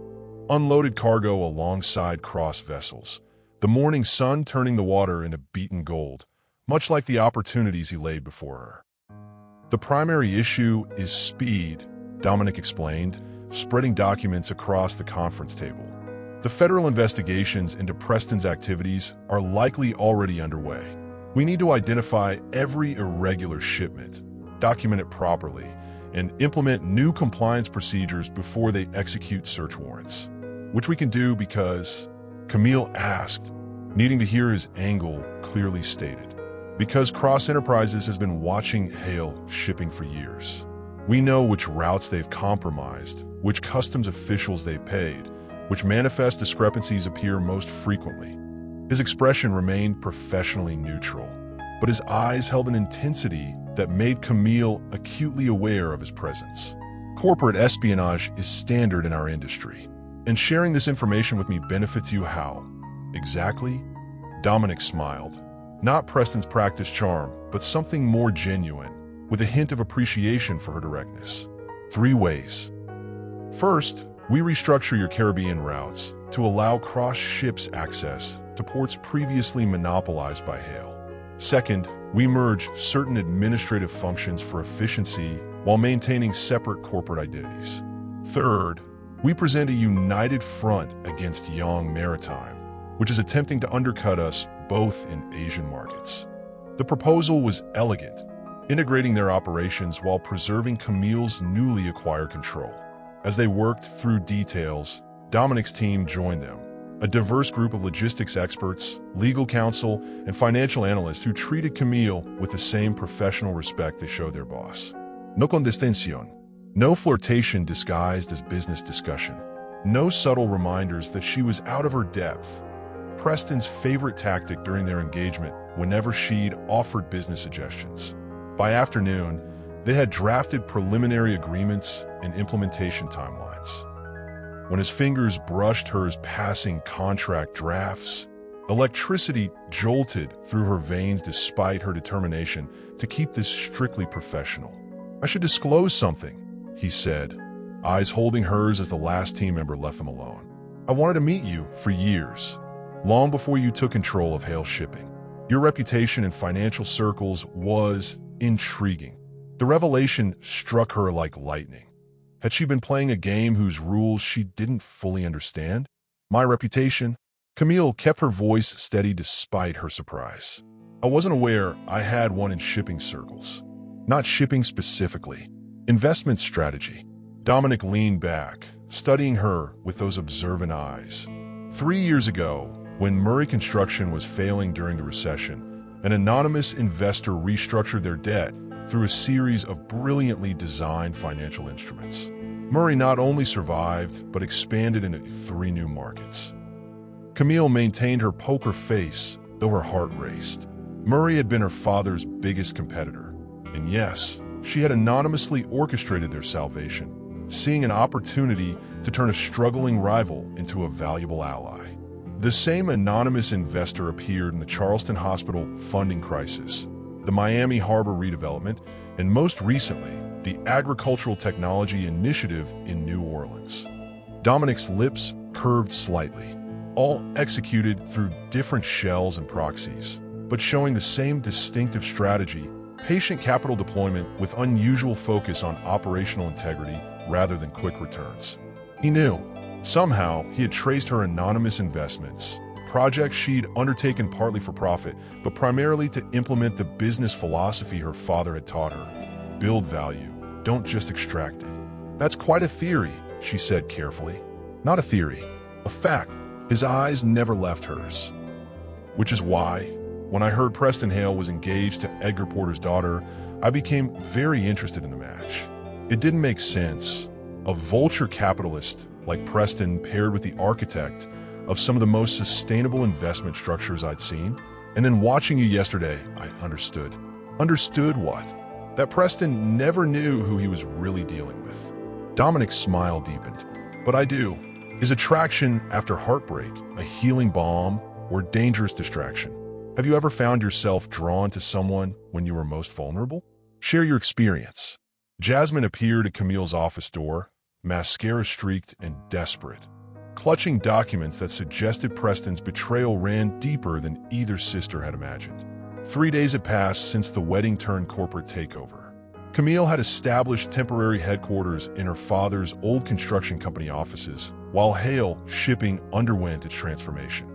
unloaded cargo alongside Cross vessels, the morning sun turning the water into beaten gold, much like the opportunities he laid before her. The primary issue is speed, Dominic explained, spreading documents across the conference table. The federal investigations into Preston's activities are likely already underway. We need to identify every irregular shipment, document it properly, and implement new compliance procedures before they execute search warrants. Which we can do because, Camille asked, needing to hear his angle clearly stated. Because Cross Enterprises has been watching Hale Shipping for years. We know which routes they've compromised, which customs officials they've paid, which manifest discrepancies appear most frequently. His expression remained professionally neutral, but his eyes held an intensity that made Camille acutely aware of his presence. Corporate espionage is standard in our industry, and sharing this information with me benefits you how? Exactly? Dominic smiled. Not Preston's practiced charm, but something more genuine, with a hint of appreciation for her directness. 3 ways. First, we restructure your Caribbean routes to allow cross ships access to ports previously monopolized by Hale. Second, we merge certain administrative functions for efficiency while maintaining separate corporate identities. Third, we present a united front against Yang Maritime, which is attempting to undercut us both in Asian markets. The proposal was elegant, integrating their operations while preserving Camille's newly acquired control. As they worked through details, Dominic's team joined them, a diverse group of logistics experts, legal counsel, and financial analysts who treated Camille with the same professional respect they showed their boss. No condescensión. No flirtation disguised as business discussion. No subtle reminders that she was out of her depth. Preston's favorite tactic during their engagement whenever she'd offered business suggestions. By afternoon, they had drafted preliminary agreements and implementation timelines. When his fingers brushed hers passing contract drafts, electricity jolted through her veins despite her determination to keep this strictly professional. "I should disclose something," he said, eyes holding hers as the last team member left them alone. "I wanted to meet you for years, long before you took control of Hale Shipping. Your reputation in financial circles was intriguing." The revelation struck her like lightning. Had she been playing a game whose rules she didn't fully understand? "My reputation?" Camille kept her voice steady despite her surprise. "I wasn't aware I had one in shipping circles. Not shipping specifically. Investment strategy." Dominic leaned back, studying her with those observant eyes. 3 years ago, when Murray Construction was failing during the recession, an anonymous investor restructured their debt through a series of brilliantly designed financial instruments. Murray not only survived, but expanded into 3 new markets. Camille maintained her poker face, though her heart raced. Murray had been her father's biggest competitor, and yes, she had anonymously orchestrated their salvation, seeing an opportunity to turn a struggling rival into a valuable ally. The same anonymous investor appeared in the Charleston Hospital funding crisis, the Miami Harbor redevelopment, and most recently, the Agricultural Technology Initiative in New Orleans. Dominic's lips curved slightly, all executed through different shells and proxies, but showing the same distinctive strategy: patient capital deployment with unusual focus on operational integrity rather than quick returns. He knew. Somehow, he had traced her anonymous investments, projects she'd undertaken partly for profit, but primarily to implement the business philosophy her father had taught her. Build value, don't just extract it. "That's quite a theory," she said carefully. "Not a theory, a fact." His eyes never left hers. Which is why, when I heard Preston Hale was engaged to Edgar Porter's daughter, I became very interested in the match. It didn't make sense. A vulture capitalist like Preston paired with the architect of some of the most sustainable investment structures I'd seen. And then watching you yesterday, I understood. Understood what? That Preston never knew who he was really dealing with. Dominic's smile deepened. "But I do. Is attraction after heartbreak a healing balm or dangerous distraction? Have you ever found yourself drawn to someone when you were most vulnerable? Share your experience." Jasmine appeared at Camille's office door, mascara-streaked and desperate, clutching documents that suggested Preston's betrayal ran deeper than either sister had imagined. 3 days had passed since the wedding turned corporate takeover. Camille had established temporary headquarters in her father's old construction company offices, while Hale Shipping underwent its transformation.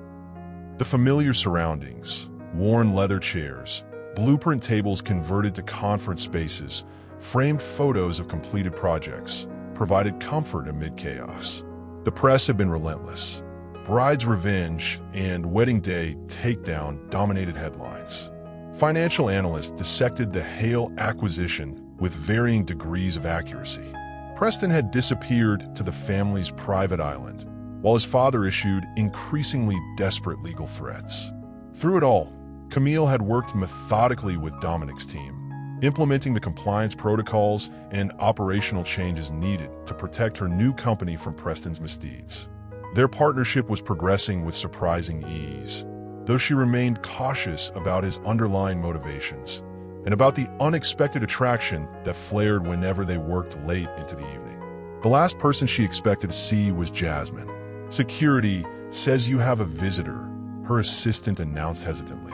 The familiar surroundings, worn leather chairs, blueprint tables converted to conference spaces, framed photos of completed projects, provided comfort amid chaos. The press had been relentless. Bride's revenge and wedding day takedown dominated headlines. Financial analysts dissected the Hale acquisition with varying degrees of accuracy. Preston had disappeared to the family's private island, while his father issued increasingly desperate legal threats. Through it all, Camille had worked methodically with Dominic's team, implementing the compliance protocols and operational changes needed to protect her new company from Preston's misdeeds. Their partnership was progressing with surprising ease, though she remained cautious about his underlying motivations and about the unexpected attraction that flared whenever they worked late into the evening. The last person she expected to see was Jasmine. "Security says you have a visitor," her assistant announced hesitantly.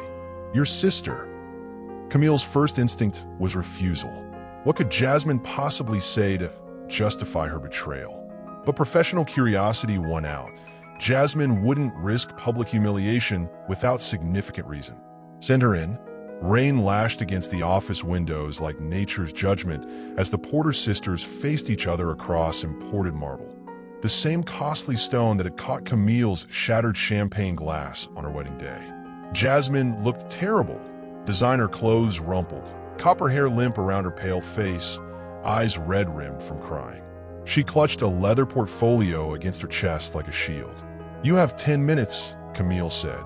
"Your sister." Camille's first instinct was refusal. What could Jasmine possibly say to justify her betrayal? But professional curiosity won out. Jasmine wouldn't risk public humiliation without significant reason. Send her in. Rain lashed against the office windows like nature's judgment as the Porter sisters faced each other across imported marble. The same costly stone that had caught Camille's shattered champagne glass on her wedding day. Jasmine looked terrible. Designer clothes rumpled, copper hair limp around her pale face, eyes red-rimmed from crying. She clutched a leather portfolio against her chest like a shield. "You have 10 minutes, Camille said,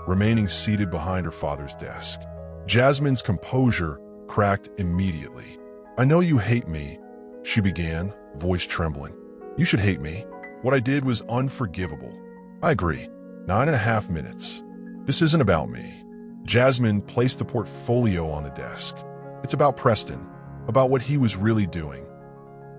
remaining seated behind her father's desk. Jasmine's composure cracked immediately. "I know you hate me," she began, voice trembling. "You should hate me. What I did was unforgivable." "I agree. 9.5 minutes. This isn't about me." Jasmine placed the portfolio on the desk. "It's about Preston, about what he was really doing.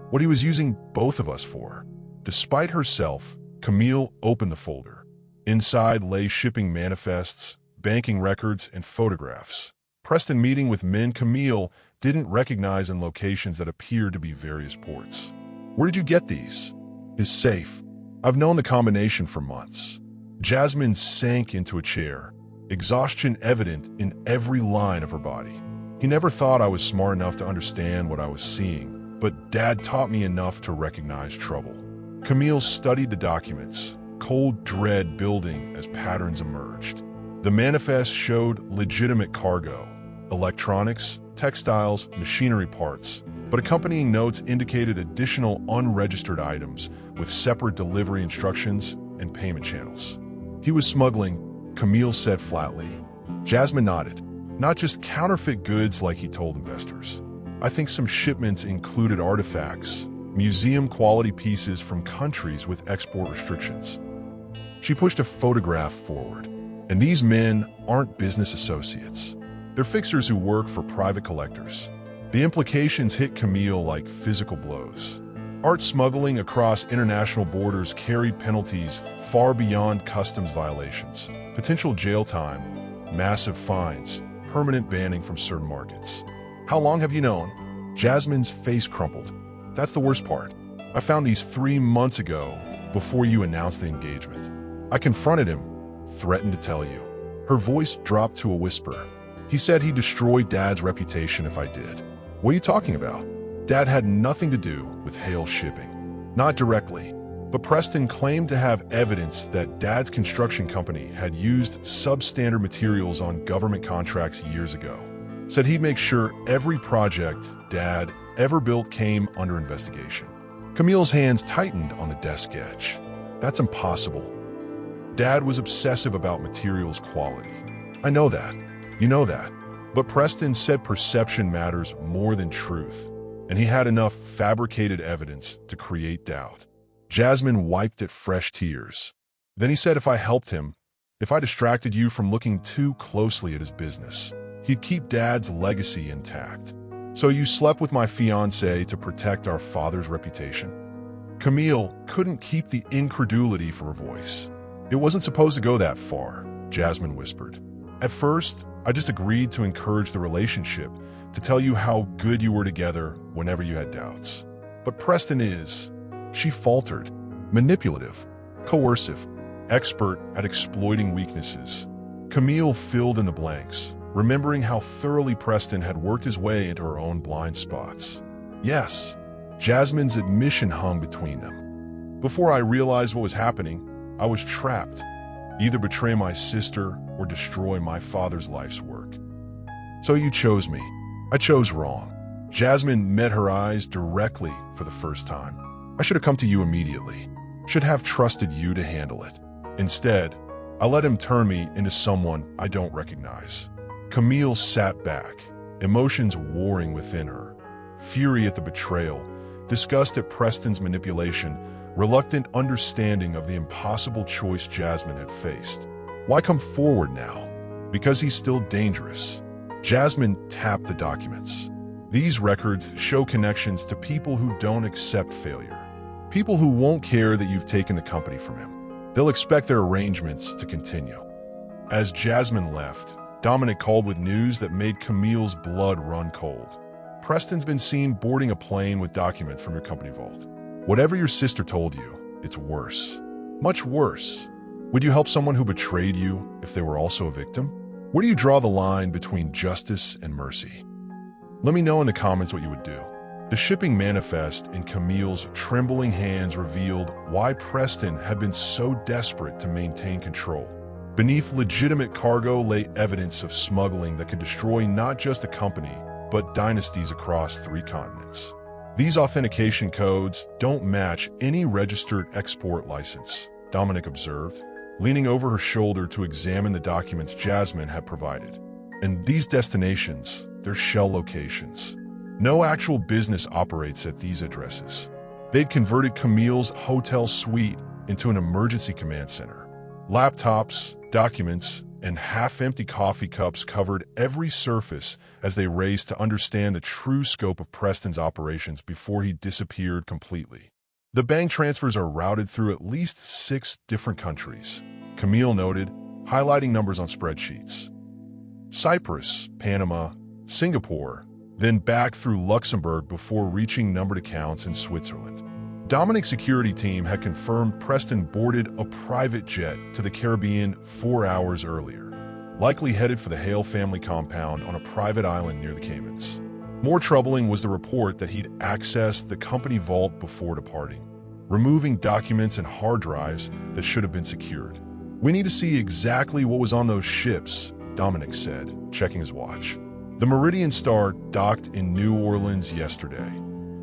What he was using both of us for." Despite herself, Camille opened the folder. Inside lay shipping manifests, banking records, and photographs. Preston meeting with men Camille didn't recognize in locations that appeared to be various ports. "Where did you get these?" "His safe. I've known the combination for months." Jasmine sank into a chair, exhaustion evident in every line of her body. "He never thought I was smart enough to understand what I was seeing, but Dad taught me enough to recognize trouble." Camille studied the documents, cold dread building as patterns emerged. The manifest showed legitimate cargo, electronics, textiles, machinery parts, but accompanying notes indicated additional unregistered items with separate delivery instructions and payment channels. "He was smuggling," Camille said flatly. Jasmine nodded. "Not just counterfeit goods like he told investors. I think some shipments included artifacts, museum-quality pieces from countries with export restrictions." She pushed a photograph forward. "And these men aren't business associates. They're fixers who work for private collectors." The implications hit Camille like physical blows. Art smuggling across international borders carried penalties far beyond customs violations, potential jail time, massive fines, permanent banning from certain markets. "How long have you known?" Jasmine's face crumpled. "That's the worst part. I found these 3 months ago, before you announced the engagement. I confronted him, threatened to tell you." Her voice dropped to a whisper. "He said he'd destroy Dad's reputation if I did." "What are you talking about?" "Dad had nothing to do with Hale shipping." "Not directly, but Preston claimed to have evidence that Dad's construction company had used substandard materials on government contracts years ago. Said he'd make sure every project Dad ever built came under investigation." Camille's hands tightened on the desk edge. "That's impossible. Dad was obsessive about materials quality." "I know that. You know that. But Preston said perception matters more than truth, and he had enough fabricated evidence to create doubt." Jasmine wiped at fresh tears. "Then he said if I helped him, if I distracted you from looking too closely at his business, he'd keep Dad's legacy intact. So you slept with my fiancé to protect our father's reputation?" Camille couldn't keep the incredulity from her voice. "It wasn't supposed to go that far," Jasmine whispered. "At first, I just agreed to encourage the relationship, to tell you how good you were together whenever you had doubts. But Preston is," she faltered, "manipulative, coercive, expert at exploiting weaknesses." Camille filled in the blanks, remembering how thoroughly Preston had worked his way into her own blind spots. "Yes." Jasmine's admission hung between them. "Before I realized what was happening, I was trapped. Either betray my sister or destroy my father's life's work. So you chose me. I chose wrong." Jasmine met her eyes directly for the first time. "I should have come to you immediately. Should have trusted you to handle it. Instead, I let him turn me into someone I don't recognize." Camille sat back, emotions warring within her. Fury at the betrayal, disgust at Preston's manipulation, reluctant understanding of the impossible choice Jasmine had faced. Why come forward now? Because he's still dangerous. Jasmine tapped the documents. These records show connections to people who don't accept failure. People who won't care that you've taken the company from him. They'll expect their arrangements to continue. As Jasmine left, Dominic called with news that made Camille's blood run cold. Preston's been seen boarding a plane with documents from your company vault. Whatever your sister told you, it's worse. Much worse. Would you help someone who betrayed you if they were also a victim? Where do you draw the line between justice and mercy? Let me know in the comments what you would do. The shipping manifest in Camille's trembling hands revealed why Preston had been so desperate to maintain control. Beneath legitimate cargo lay evidence of smuggling that could destroy not just a company, but dynasties across 3 continents. These authentication codes don't match any registered export license, Dominic observed, leaning over her shoulder to examine the documents Jasmine had provided. And these destinations, they're shell locations. No actual business operates at these addresses. They'd converted Camille's hotel suite into an emergency command center. Laptops, documents, and half-empty coffee cups covered every surface as they raced to understand the true scope of Preston's operations before he disappeared completely. The bank transfers are routed through at least 6 different countries, Camille noted, highlighting numbers on spreadsheets. Cyprus, Panama, Singapore, then back through Luxembourg before reaching numbered accounts in Switzerland. Dominic's security team had confirmed Preston boarded a private jet to the Caribbean 4 hours earlier, likely headed for the Hale family compound on a private island near the Caymans. More troubling was the report that he'd accessed the company vault before departing, removing documents and hard drives that should have been secured. "We need to see exactly what was on those ships," Dominic said, checking his watch. The Meridian Star docked in New Orleans yesterday,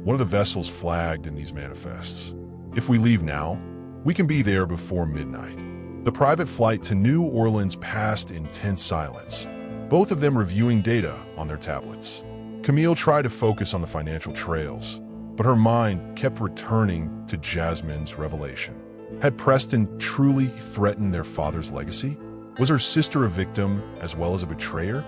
one of the vessels flagged in these manifests. "If we leave now, we can be there before midnight." The private flight to New Orleans passed in tense silence, both of them reviewing data on their tablets. Camille tried to focus on the financial trails, but her mind kept returning to Jasmine's revelation. Had Preston truly threatened their father's legacy? Was her sister a victim as well as a betrayer?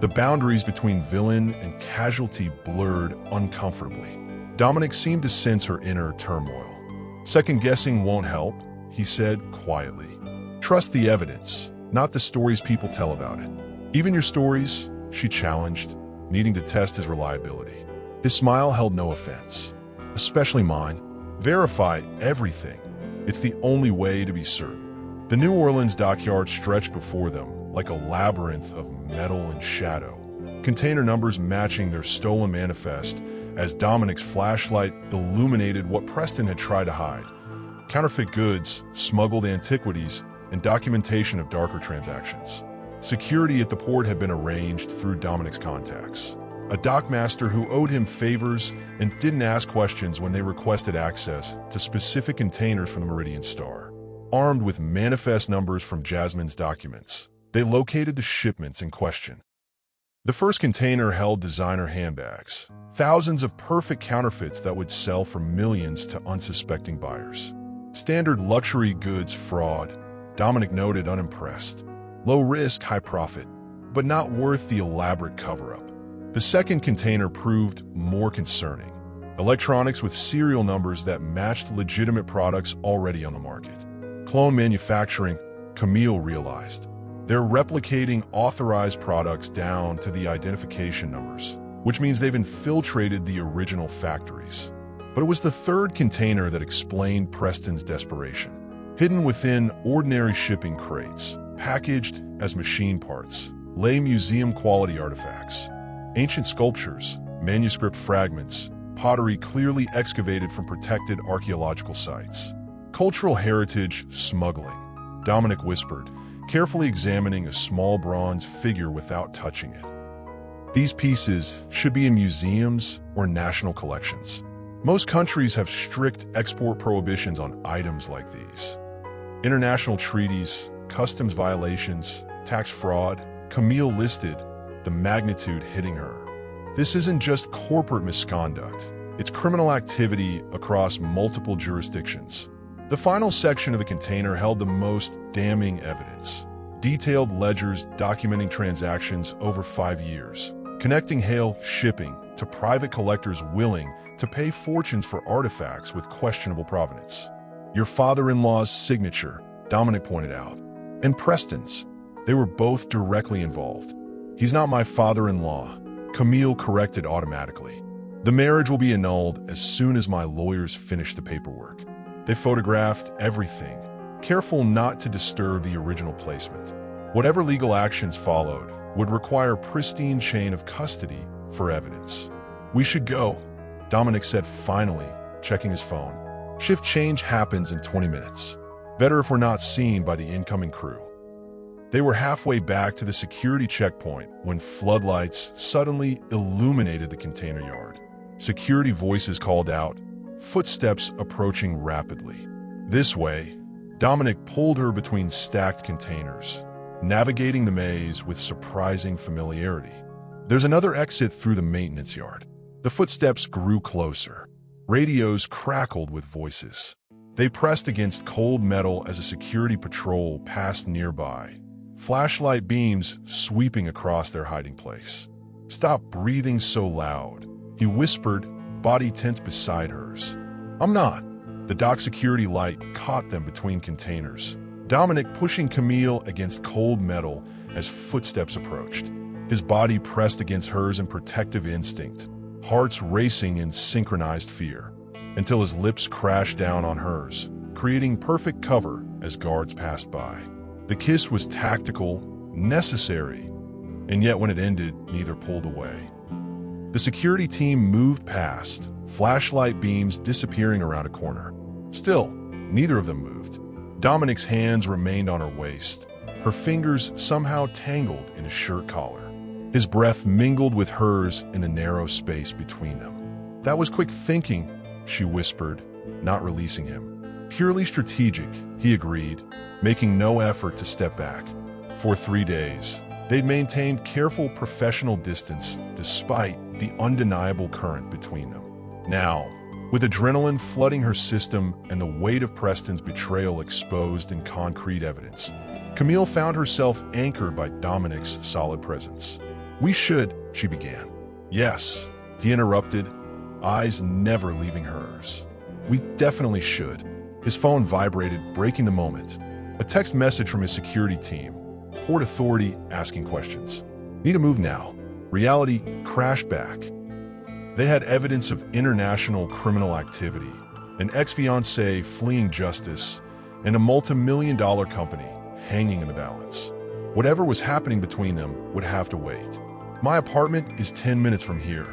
The boundaries between villain and casualty blurred uncomfortably. Dominic seemed to sense her inner turmoil. "Second-guessing won't help," he said quietly. "Trust the evidence, not the stories people tell about it." "Even your stories?" she challenged, needing to test his reliability. His smile held no offense. "Especially mine. Verify everything. It's the only way to be certain." The New Orleans dockyard stretched before them like a labyrinth of metal and shadow, container numbers matching their stolen manifest as Dominic's flashlight illuminated what Preston had tried to hide: counterfeit goods, smuggled antiquities, and documentation of darker transactions. Security at the port had been arranged through Dominic's contacts, a dockmaster who owed him favors and didn't ask questions when they requested access to specific containers from the Meridian Star. Armed with manifest numbers from Jasmine's documents, they located the shipments in question. The first container held designer handbags, thousands of perfect counterfeits that would sell for millions to unsuspecting buyers. Standard luxury goods fraud, Dominic noted, unimpressed. Low risk, high profit, but not worth the elaborate cover-up. The second container proved more concerning. Electronics with serial numbers that matched legitimate products already on the market. Clone manufacturing, Camille realized. They're replicating authorized products down to the identification numbers, which means they've infiltrated the original factories. But it was the third container that explained Preston's desperation. Hidden within ordinary shipping crates, packaged as machine parts, lay museum-quality artifacts. Ancient sculptures, manuscript fragments, pottery clearly excavated from protected archaeological sites. Cultural heritage smuggling, Dominic whispered, carefully examining a small bronze figure without touching it. These pieces should be in museums or national collections. Most countries have strict export prohibitions on items like these. International treaties, customs violations, tax fraud, Camille listed the magnitude hitting her. This isn't just corporate misconduct, it's criminal activity across multiple jurisdictions. The final section of the container held the most damning evidence. Detailed ledgers documenting transactions over 5 years, connecting Hale shipping to private collectors willing to pay fortunes for artifacts with questionable provenance. Your father-in-law's signature, Dominic pointed out, and Preston's. They were both directly involved. He's not my father-in-law, Camille corrected automatically. "The marriage will be annulled as soon as my lawyers finish the paperwork." They photographed everything, careful not to disturb the original placement. Whatever legal actions followed would require pristine chain of custody for evidence. "We should go," Dominic said finally, checking his phone. "Shift change happens in 20 minutes. Better if we're not seen by the incoming crew." They were halfway back to the security checkpoint when floodlights suddenly illuminated the container yard. Security voices called out, footsteps approaching rapidly. "This way." Dominic pulled her between stacked containers, navigating the maze with surprising familiarity. "There's another exit through the maintenance yard." The footsteps grew closer. Radios crackled with voices. They pressed against cold metal as a security patrol passed nearby, flashlight beams sweeping across their hiding place. "Stop breathing so loud," he whispered, body tense beside hers. "I'm not." The dock security light caught them between containers, Dominic pushing Camille against cold metal as footsteps approached. His body pressed against hers in protective instinct, hearts racing in synchronized fear, until his lips crashed down on hers, creating perfect cover as guards passed by. The kiss was tactical, necessary, and yet when it ended, neither pulled away. The security team moved past, flashlight beams disappearing around a corner. Still, neither of them moved. Dominic's hands remained on her waist, her fingers somehow tangled in his shirt collar. His breath mingled with hers in the narrow space between them. "That was quick thinking," she whispered, not releasing him. "Purely strategic," he agreed, making no effort to step back. For 3 days, they'd maintained careful professional distance despite the undeniable current between them. Now, with adrenaline flooding her system and the weight of Preston's betrayal exposed in concrete evidence, Camille found herself anchored by Dominic's solid presence. "We should," she began. "Yes," he interrupted, eyes never leaving hers. "We definitely should." His phone vibrated, breaking the moment. A text message from his security team, Port Authority asking questions. "Need to move now." Reality crashed back. They had evidence of international criminal activity, an ex-fiancé fleeing justice, and a multi-million-dollar company hanging in the balance. Whatever was happening between them would have to wait. "My apartment is 10 minutes from here,"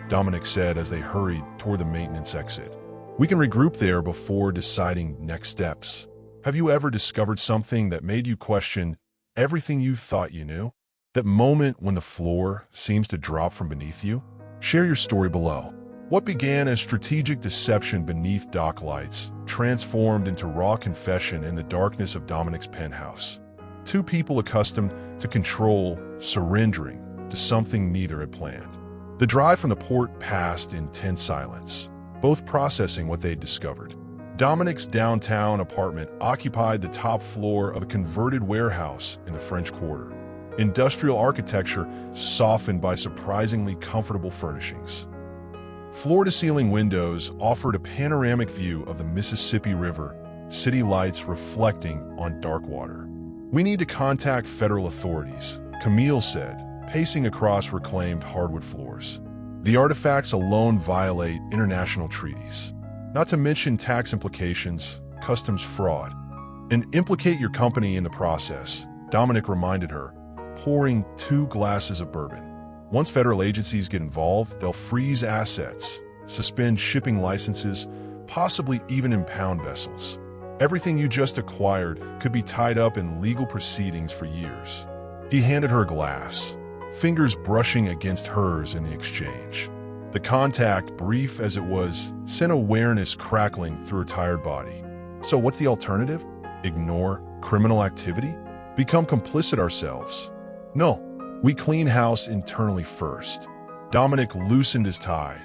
Dominic said as they hurried toward the maintenance exit. "We can regroup there before deciding next steps." Have you ever discovered something that made you question everything you thought you knew? That moment when the floor seems to drop from beneath you? Share your story below. What began as strategic deception beneath dock lights transformed into raw confession in the darkness of Dominic's penthouse. Two people accustomed to control, surrendering to something neither had planned. The drive from the port passed in tense silence, both processing what they'd discovered. Dominic's downtown apartment occupied the top floor of a converted warehouse in the French Quarter. Industrial architecture softened by surprisingly comfortable furnishings. Floor-to-ceiling windows offered a panoramic view of the Mississippi River, city lights reflecting on dark water. "We need to contact federal authorities," Camille said, pacing across reclaimed hardwood floors. "The artifacts alone violate international treaties, not to mention tax implications, customs fraud, and implicate your company in the process," Dominic reminded her, pouring 2 glasses of bourbon. "Once federal agencies get involved, they'll freeze assets, suspend shipping licenses, possibly even impound vessels. Everything you just acquired could be tied up in legal proceedings for years." He handed her a glass, fingers brushing against hers in the exchange. The contact, brief as it was, sent awareness crackling through her tired body. "So what's the alternative? Ignore criminal activity? Become complicit ourselves?" "No, we clean house internally first." Dominic loosened his tie,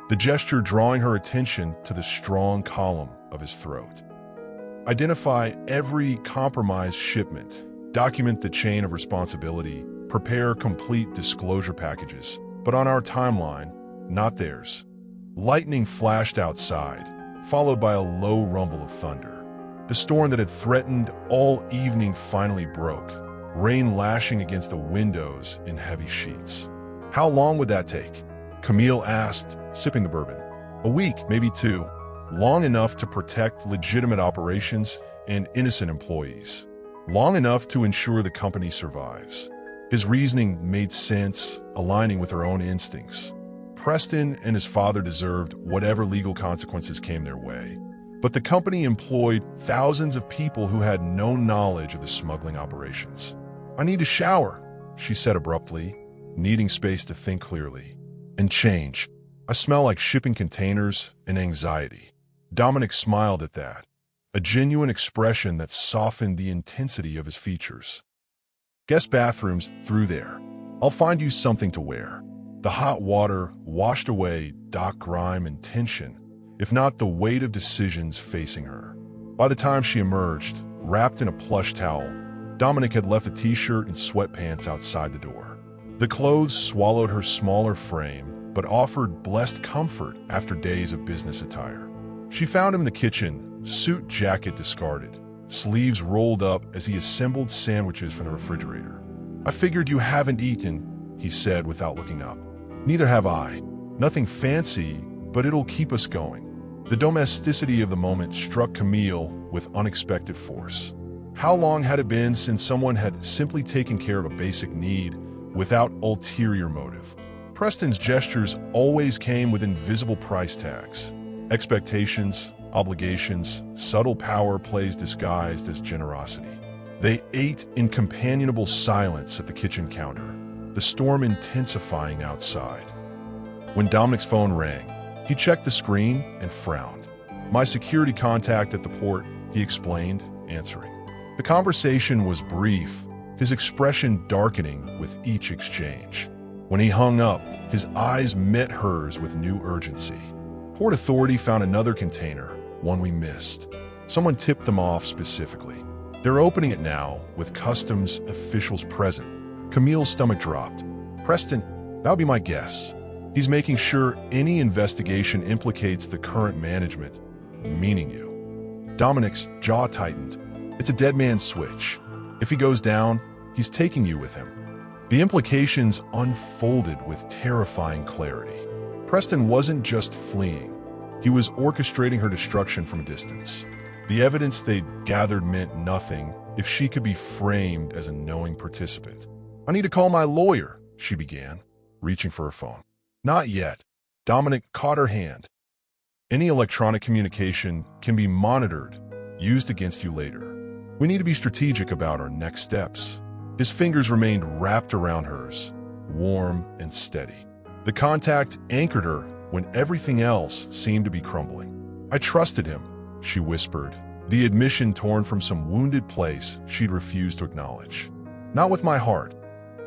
the gesture drawing her attention to the strong column of his throat. "Identify every compromised shipment, document the chain of responsibility, prepare complete disclosure packages, but on our timeline, not theirs." Lightning flashed outside, followed by a low rumble of thunder. The storm that had threatened all evening finally broke, rain lashing against the windows in heavy sheets. How long would that take? Camille asked, sipping the bourbon. A week, maybe two. Long enough to protect legitimate operations and innocent employees. Long enough to ensure the company survives. His reasoning made sense, aligning with her own instincts. Preston and his father deserved whatever legal consequences came their way. But the company employed thousands of people who had no knowledge of the smuggling operations. I need a shower, she said abruptly, needing space to think clearly. And change. I smell like shipping containers and anxiety. Dominic smiled at that, a genuine expression that softened the intensity of his features. Guest bathrooms through there. I'll find you something to wear. The hot water washed away dock grime and tension, if not the weight of decisions facing her. By the time she emerged, wrapped in a plush towel, Dominic had left a t-shirt and sweatpants outside the door. The clothes swallowed her smaller frame, but offered blessed comfort after days of business attire. She found him in the kitchen, suit jacket discarded, sleeves rolled up as he assembled sandwiches from the refrigerator. I figured you haven't eaten, he said without looking up. Neither have I. Nothing fancy, but it'll keep us going. The domesticity of the moment struck Camille with unexpected force. How long had it been since someone had simply taken care of a basic need without ulterior motive? Preston's gestures always came with invisible price tags. Expectations, obligations, subtle power plays disguised as generosity. They ate in companionable silence at the kitchen counter, the storm intensifying outside. When Dominic's phone rang, he checked the screen and frowned. My security contact at the port, he explained, answering. The conversation was brief, his expression darkening with each exchange. When he hung up, his eyes met hers with new urgency. Port Authority found another container, one we missed. Someone tipped them off specifically. They're opening it now, with customs officials present. Camille's stomach dropped. Preston, that'll be my guess. He's making sure any investigation implicates the current management, meaning you. Dominic's jaw tightened. It's a dead man's switch. If he goes down, he's taking you with him. The implications unfolded with terrifying clarity. Preston wasn't just fleeing. He was orchestrating her destruction from a distance. The evidence they'd gathered meant nothing if she could be framed as a knowing participant. I need to call my lawyer, she began, reaching for her phone. Not yet. Dominic caught her hand. Any electronic communication can be monitored, used against you later. We need to be strategic about our next steps. His fingers remained wrapped around hers, warm and steady. The contact anchored her when everything else seemed to be crumbling. I trusted him, she whispered, the admission torn from some wounded place she'd refused to acknowledge. Not with my heart.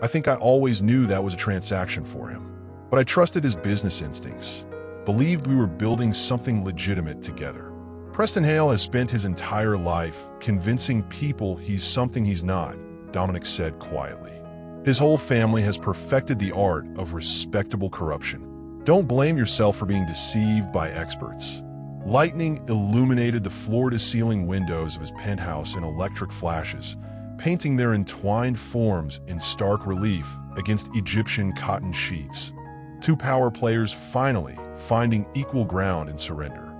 I think I always knew that was a transaction for him. But I trusted his business instincts, believed we were building something legitimate together. Preston Hale has spent his entire life convincing people he's something he's not, Dominic said quietly. His whole family has perfected the art of respectable corruption. Don't blame yourself for being deceived by experts. Lightning illuminated the floor-to-ceiling windows of his penthouse in electric flashes, painting their entwined forms in stark relief against Egyptian cotton sheets. Two power players finally finding equal ground in surrender.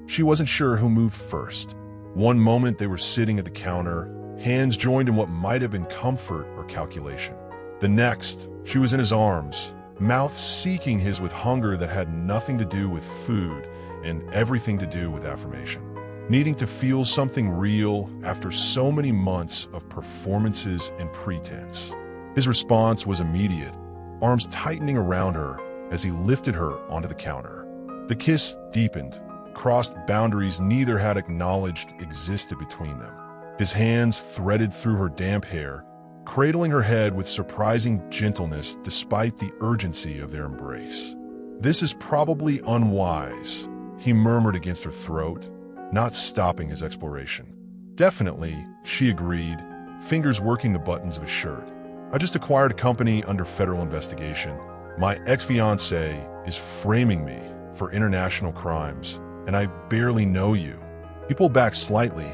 She wasn't sure who moved first. One moment they were sitting at the counter, hands joined in what might have been comfort or calculation. The next, she was in his arms, mouth seeking his with hunger that had nothing to do with food and everything to do with affirmation. Needing to feel something real after so many months of performances and pretense. His response was immediate, arms tightening around her as he lifted her onto the counter. The kiss deepened, crossed boundaries neither had acknowledged existed between them. His hands threaded through her damp hair, cradling her head with surprising gentleness despite the urgency of their embrace. This is probably unwise, he murmured against her throat, not stopping his exploration. Definitely, she agreed, fingers working the buttons of his shirt. I just acquired a company under federal investigation. My ex-fiancé is framing me for international crimes, and I barely know you. He pulled back slightly,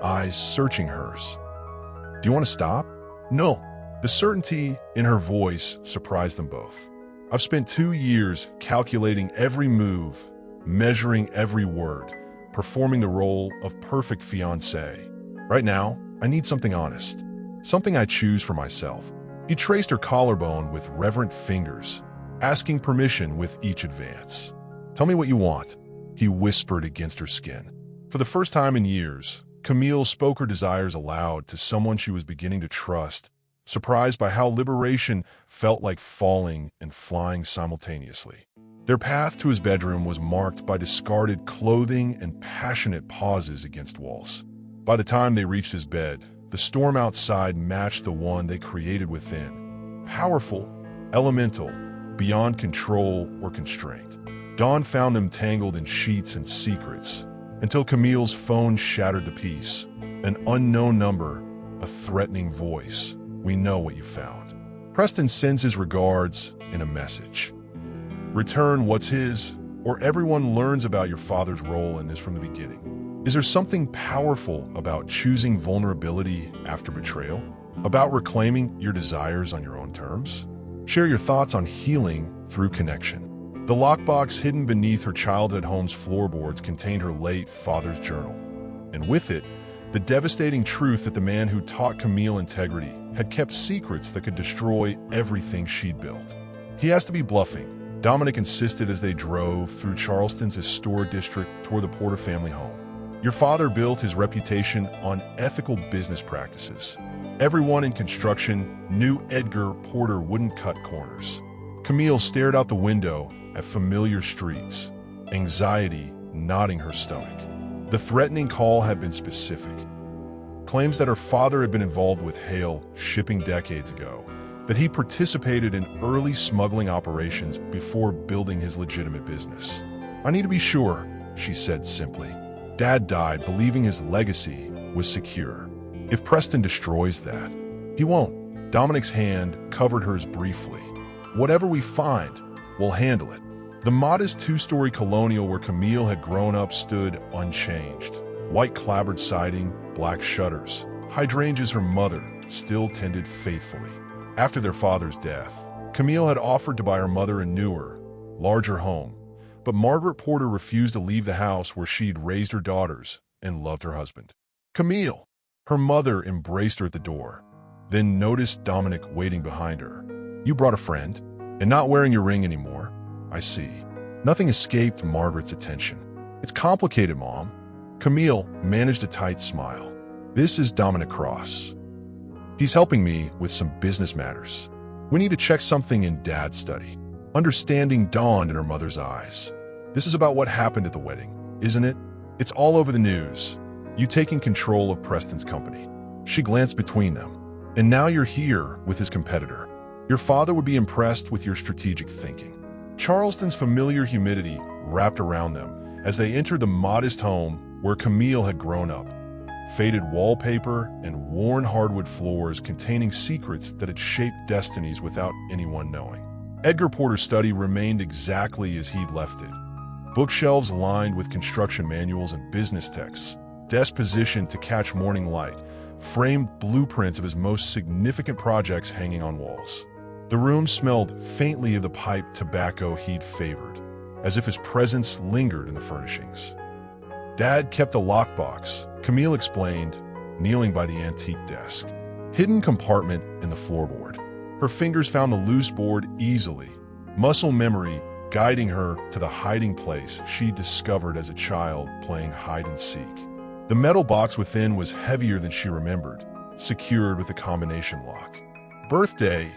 eyes searching hers. Do you want to stop? No, The certainty in her voice surprised them both. I've spent 2 years calculating every move, measuring every word, performing the role of perfect fiancé. Right now, I need something honest, something I choose for myself. He traced her collarbone with reverent fingers, asking permission with each advance. Tell me what you want, he whispered against her skin. For the first time in years, Camille spoke her desires aloud to someone she was beginning to trust, surprised by how liberation felt like falling and flying simultaneously. Their path to his bedroom was marked by discarded clothing and passionate pauses against walls. By the time they reached his bed, the storm outside matched the one they created within. Powerful, elemental, beyond control or constraint. Dawn found them tangled in sheets and secrets, until Camille's phone shattered the peace. An unknown number, a threatening voice. We know what you found. Preston sends his regards in a message. Return what's his, or everyone learns about your father's role in this from the beginning. Is there something powerful about choosing vulnerability after betrayal? About reclaiming your desires on your own terms? Share your thoughts on healing through connection. The lockbox hidden beneath her childhood home's floorboards contained her late father's journal. And with it, the devastating truth that the man who taught Camille integrity had kept secrets that could destroy everything she'd built. He has to be bluffing, Dominic insisted as they drove through Charleston's historic district toward the Porter family home. Your father built his reputation on ethical business practices. Everyone in construction knew Edgar Porter wouldn't cut corners. Camille stared out the window at familiar streets, anxiety knotting her stomach. The threatening call had been specific. Claims that her father had been involved with Hale shipping decades ago, that he participated in early smuggling operations before building his legitimate business. I need to be sure, she said simply. Dad died believing his legacy was secure. If Preston destroys that, he won't. Dominic's hand covered hers briefly. Whatever we find, we'll handle it. The modest 2-story colonial where Camille had grown up stood unchanged. White clapboard siding, black shutters. Hydrangeas her mother still tended faithfully. After their father's death, Camille had offered to buy her mother a newer, larger home, but Margaret Porter refused to leave the house where she'd raised her daughters and loved her husband. Camille! Her mother embraced her at the door, then noticed Dominic waiting behind her. You brought a friend, and not wearing your ring anymore. I see. Nothing escaped Margaret's attention. It's complicated, Mom. Camille managed a tight smile. This is Dominic Cross. He's helping me with some business matters. We need to check something in Dad's study. Understanding dawned in her mother's eyes. This is about what happened at the wedding, isn't it? It's all over the news. You taking control of Preston's company. She glanced between them. And now you're here with his competitor. Your father would be impressed with your strategic thinking. Charleston's familiar humidity wrapped around them as they entered the modest home where Camille had grown up. Faded wallpaper and worn hardwood floors containing secrets that had shaped destinies without anyone knowing. Edgar Porter's study remained exactly as he'd left it. Bookshelves lined with construction manuals and business texts, desk positioned to catch morning light, framed blueprints of his most significant projects hanging on walls. The room smelled faintly of the pipe tobacco he'd favored, as if his presence lingered in the furnishings. Dad kept a lockbox, Camille explained, kneeling by the antique desk. Hidden compartment in the floorboard. Her fingers found the loose board easily, muscle memory guiding her to the hiding place she discovered as a child playing hide-and-seek. The metal box within was heavier than she remembered, secured with a combination lock. Birthday,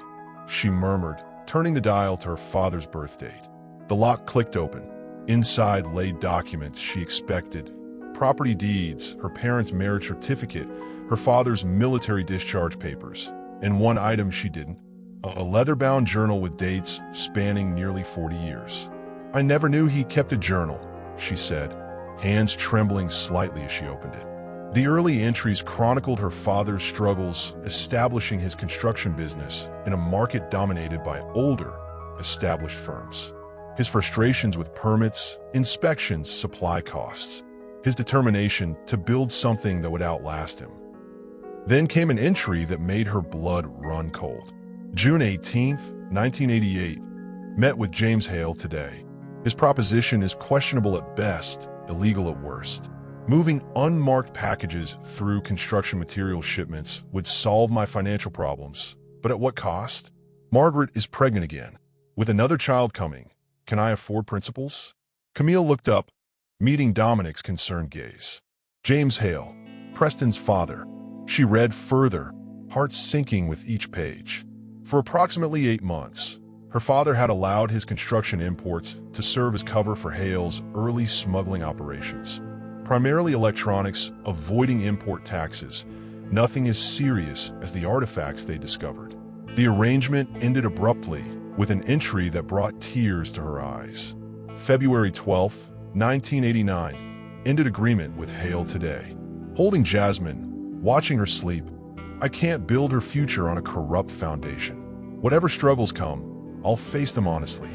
she murmured, turning the dial to her father's birth date. The lock clicked open. Inside lay documents she expected. Property deeds, her parents' marriage certificate, her father's military discharge papers, and one item she didn't, a leather-bound journal with dates spanning nearly 40 years. I never knew he kept a journal, she said, hands trembling slightly as she opened it. The early entries chronicled her father's struggles establishing his construction business in a market dominated by older, established firms. His frustrations with permits, inspections, supply costs. His determination to build something that would outlast him. Then came an entry that made her blood run cold. June 18th, 1988. Met with James Hale today. His proposition is questionable at best, illegal at worst. Moving unmarked packages through construction material shipments would solve my financial problems. But at what cost? Margaret is pregnant again. With another child coming, can I afford principles? Camille looked up, meeting Dominic's concerned gaze. James Hale, Preston's father. She read further, heart sinking with each page. For approximately 8 months, her father had allowed his construction imports to serve as cover for Hale's early smuggling operations. Primarily electronics, avoiding import taxes. Nothing as serious as the artifacts they discovered. The arrangement ended abruptly with an entry that brought tears to her eyes. February 12, 1989. Ended agreement with Hale today. Holding Jasmine, watching her sleep. I can't build her future on a corrupt foundation. Whatever struggles come, I'll face them honestly.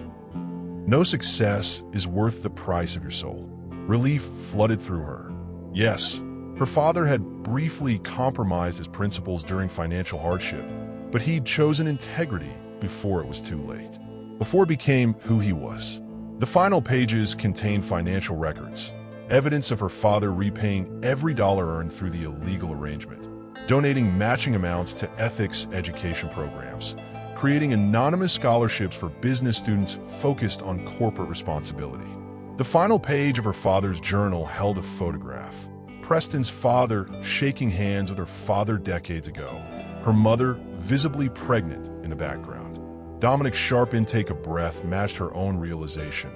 No success is worth the price of your soul. Relief flooded through her. Yes, her father had briefly compromised his principles during financial hardship, but he'd chosen integrity before it was too late. Before it became who he was. The final pages contain financial records, evidence of her father repaying every dollar earned through the illegal arrangement, donating matching amounts to ethics education programs, creating anonymous scholarships for business students focused on corporate responsibility. The final page of her father's journal held a photograph. Preston's father shaking hands with her father decades ago, her mother visibly pregnant in the background. Dominic's sharp intake of breath matched her own realization.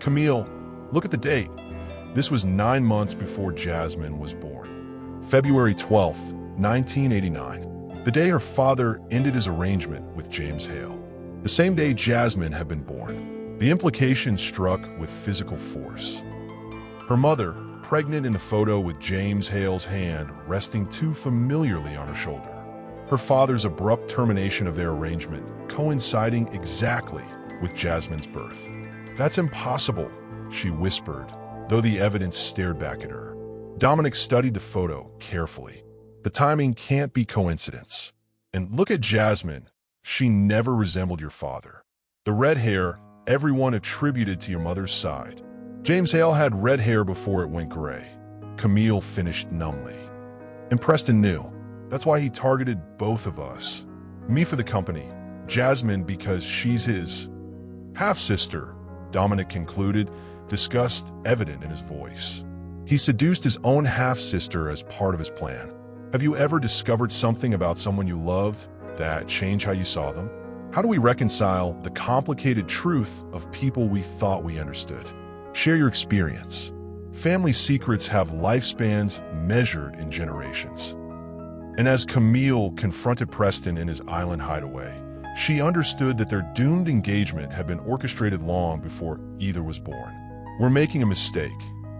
Camille, look at the date. This was 9 months before Jasmine was born. February 12, 1989. The day her father ended his arrangement with James Hale. The same day Jasmine had been born. The implication struck with physical force. Her mother, pregnant in the photo with James Hale's hand resting too familiarly on her shoulder. Her father's abrupt termination of their arrangement coinciding exactly with Jasmine's birth. That's impossible, she whispered, though the evidence stared back at her. Dominic studied the photo carefully. The timing can't be coincidence. And look at Jasmine. She never resembled your father. The red hair, everyone attributed to your mother's side. James Hale had red hair before it went gray. Camille finished numbly. And Preston knew. That's why he targeted both of us. Me for the company, Jasmine because she's his half-sister, Dominic concluded, disgust evident in his voice. He seduced his own half-sister as part of his plan. Have you ever discovered something about someone you loved that changed how you saw them? How do we reconcile the complicated truth of people we thought we understood? Share your experience. Family secrets have lifespans measured in generations. And as Camille confronted Preston in his island hideaway, she understood that their doomed engagement had been orchestrated long before either was born. We're making a mistake,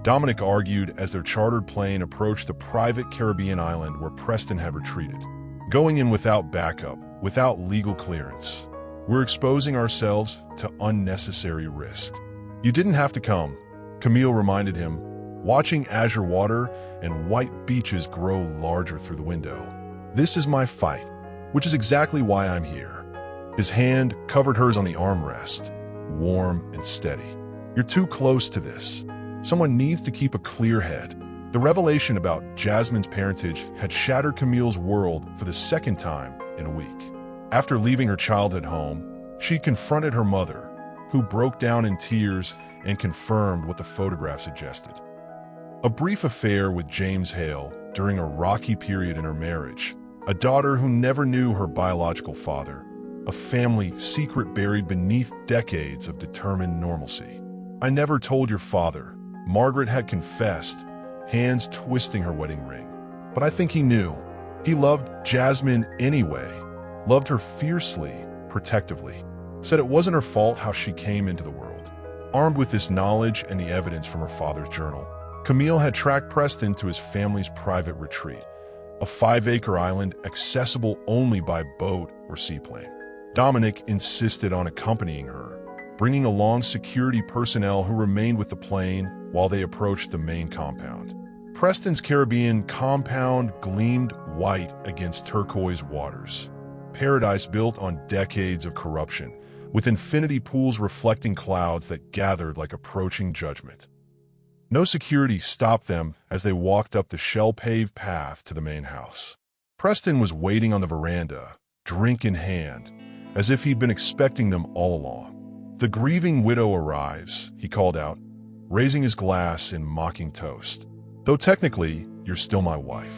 Dominic argued as their chartered plane approached the private Caribbean island where Preston had retreated. Going in without backup, without legal clearance. We're exposing ourselves to unnecessary risk. You didn't have to come, Camille reminded him, watching azure water and white beaches grow larger through the window. This is my fight, which is exactly why I'm here. His hand covered hers on the armrest, warm and steady. You're too close to this. Someone needs to keep a clear head. The revelation about Jasmine's parentage had shattered Camille's world for the second time in a week. After leaving her childhood home, she confronted her mother, who broke down in tears and confirmed what the photograph suggested. A brief affair with James Hale during a rocky period in her marriage, a daughter who never knew her biological father, a family secret buried beneath decades of determined normalcy. I never told your father, Margaret had confessed, hands twisting her wedding ring. But I think he knew. He loved Jasmine anyway, loved her fiercely, protectively. Said it wasn't her fault how she came into the world. Armed with this knowledge and the evidence from her father's journal, Camille had tracked Preston to his family's private retreat, a 5-acre island accessible only by boat or seaplane. Dominic insisted on accompanying her, bringing along security personnel who remained with the plane while they approached the main compound. Preston's Caribbean compound gleamed white against turquoise waters. Paradise built on decades of corruption, with infinity pools reflecting clouds that gathered like approaching judgment. No security stopped them as they walked up the shell-paved path to the main house. Preston was waiting on the veranda, drink in hand, as if he'd been expecting them all along. "The grieving widow arrives," he called out, raising his glass in mocking toast. "Though technically, you're still my wife.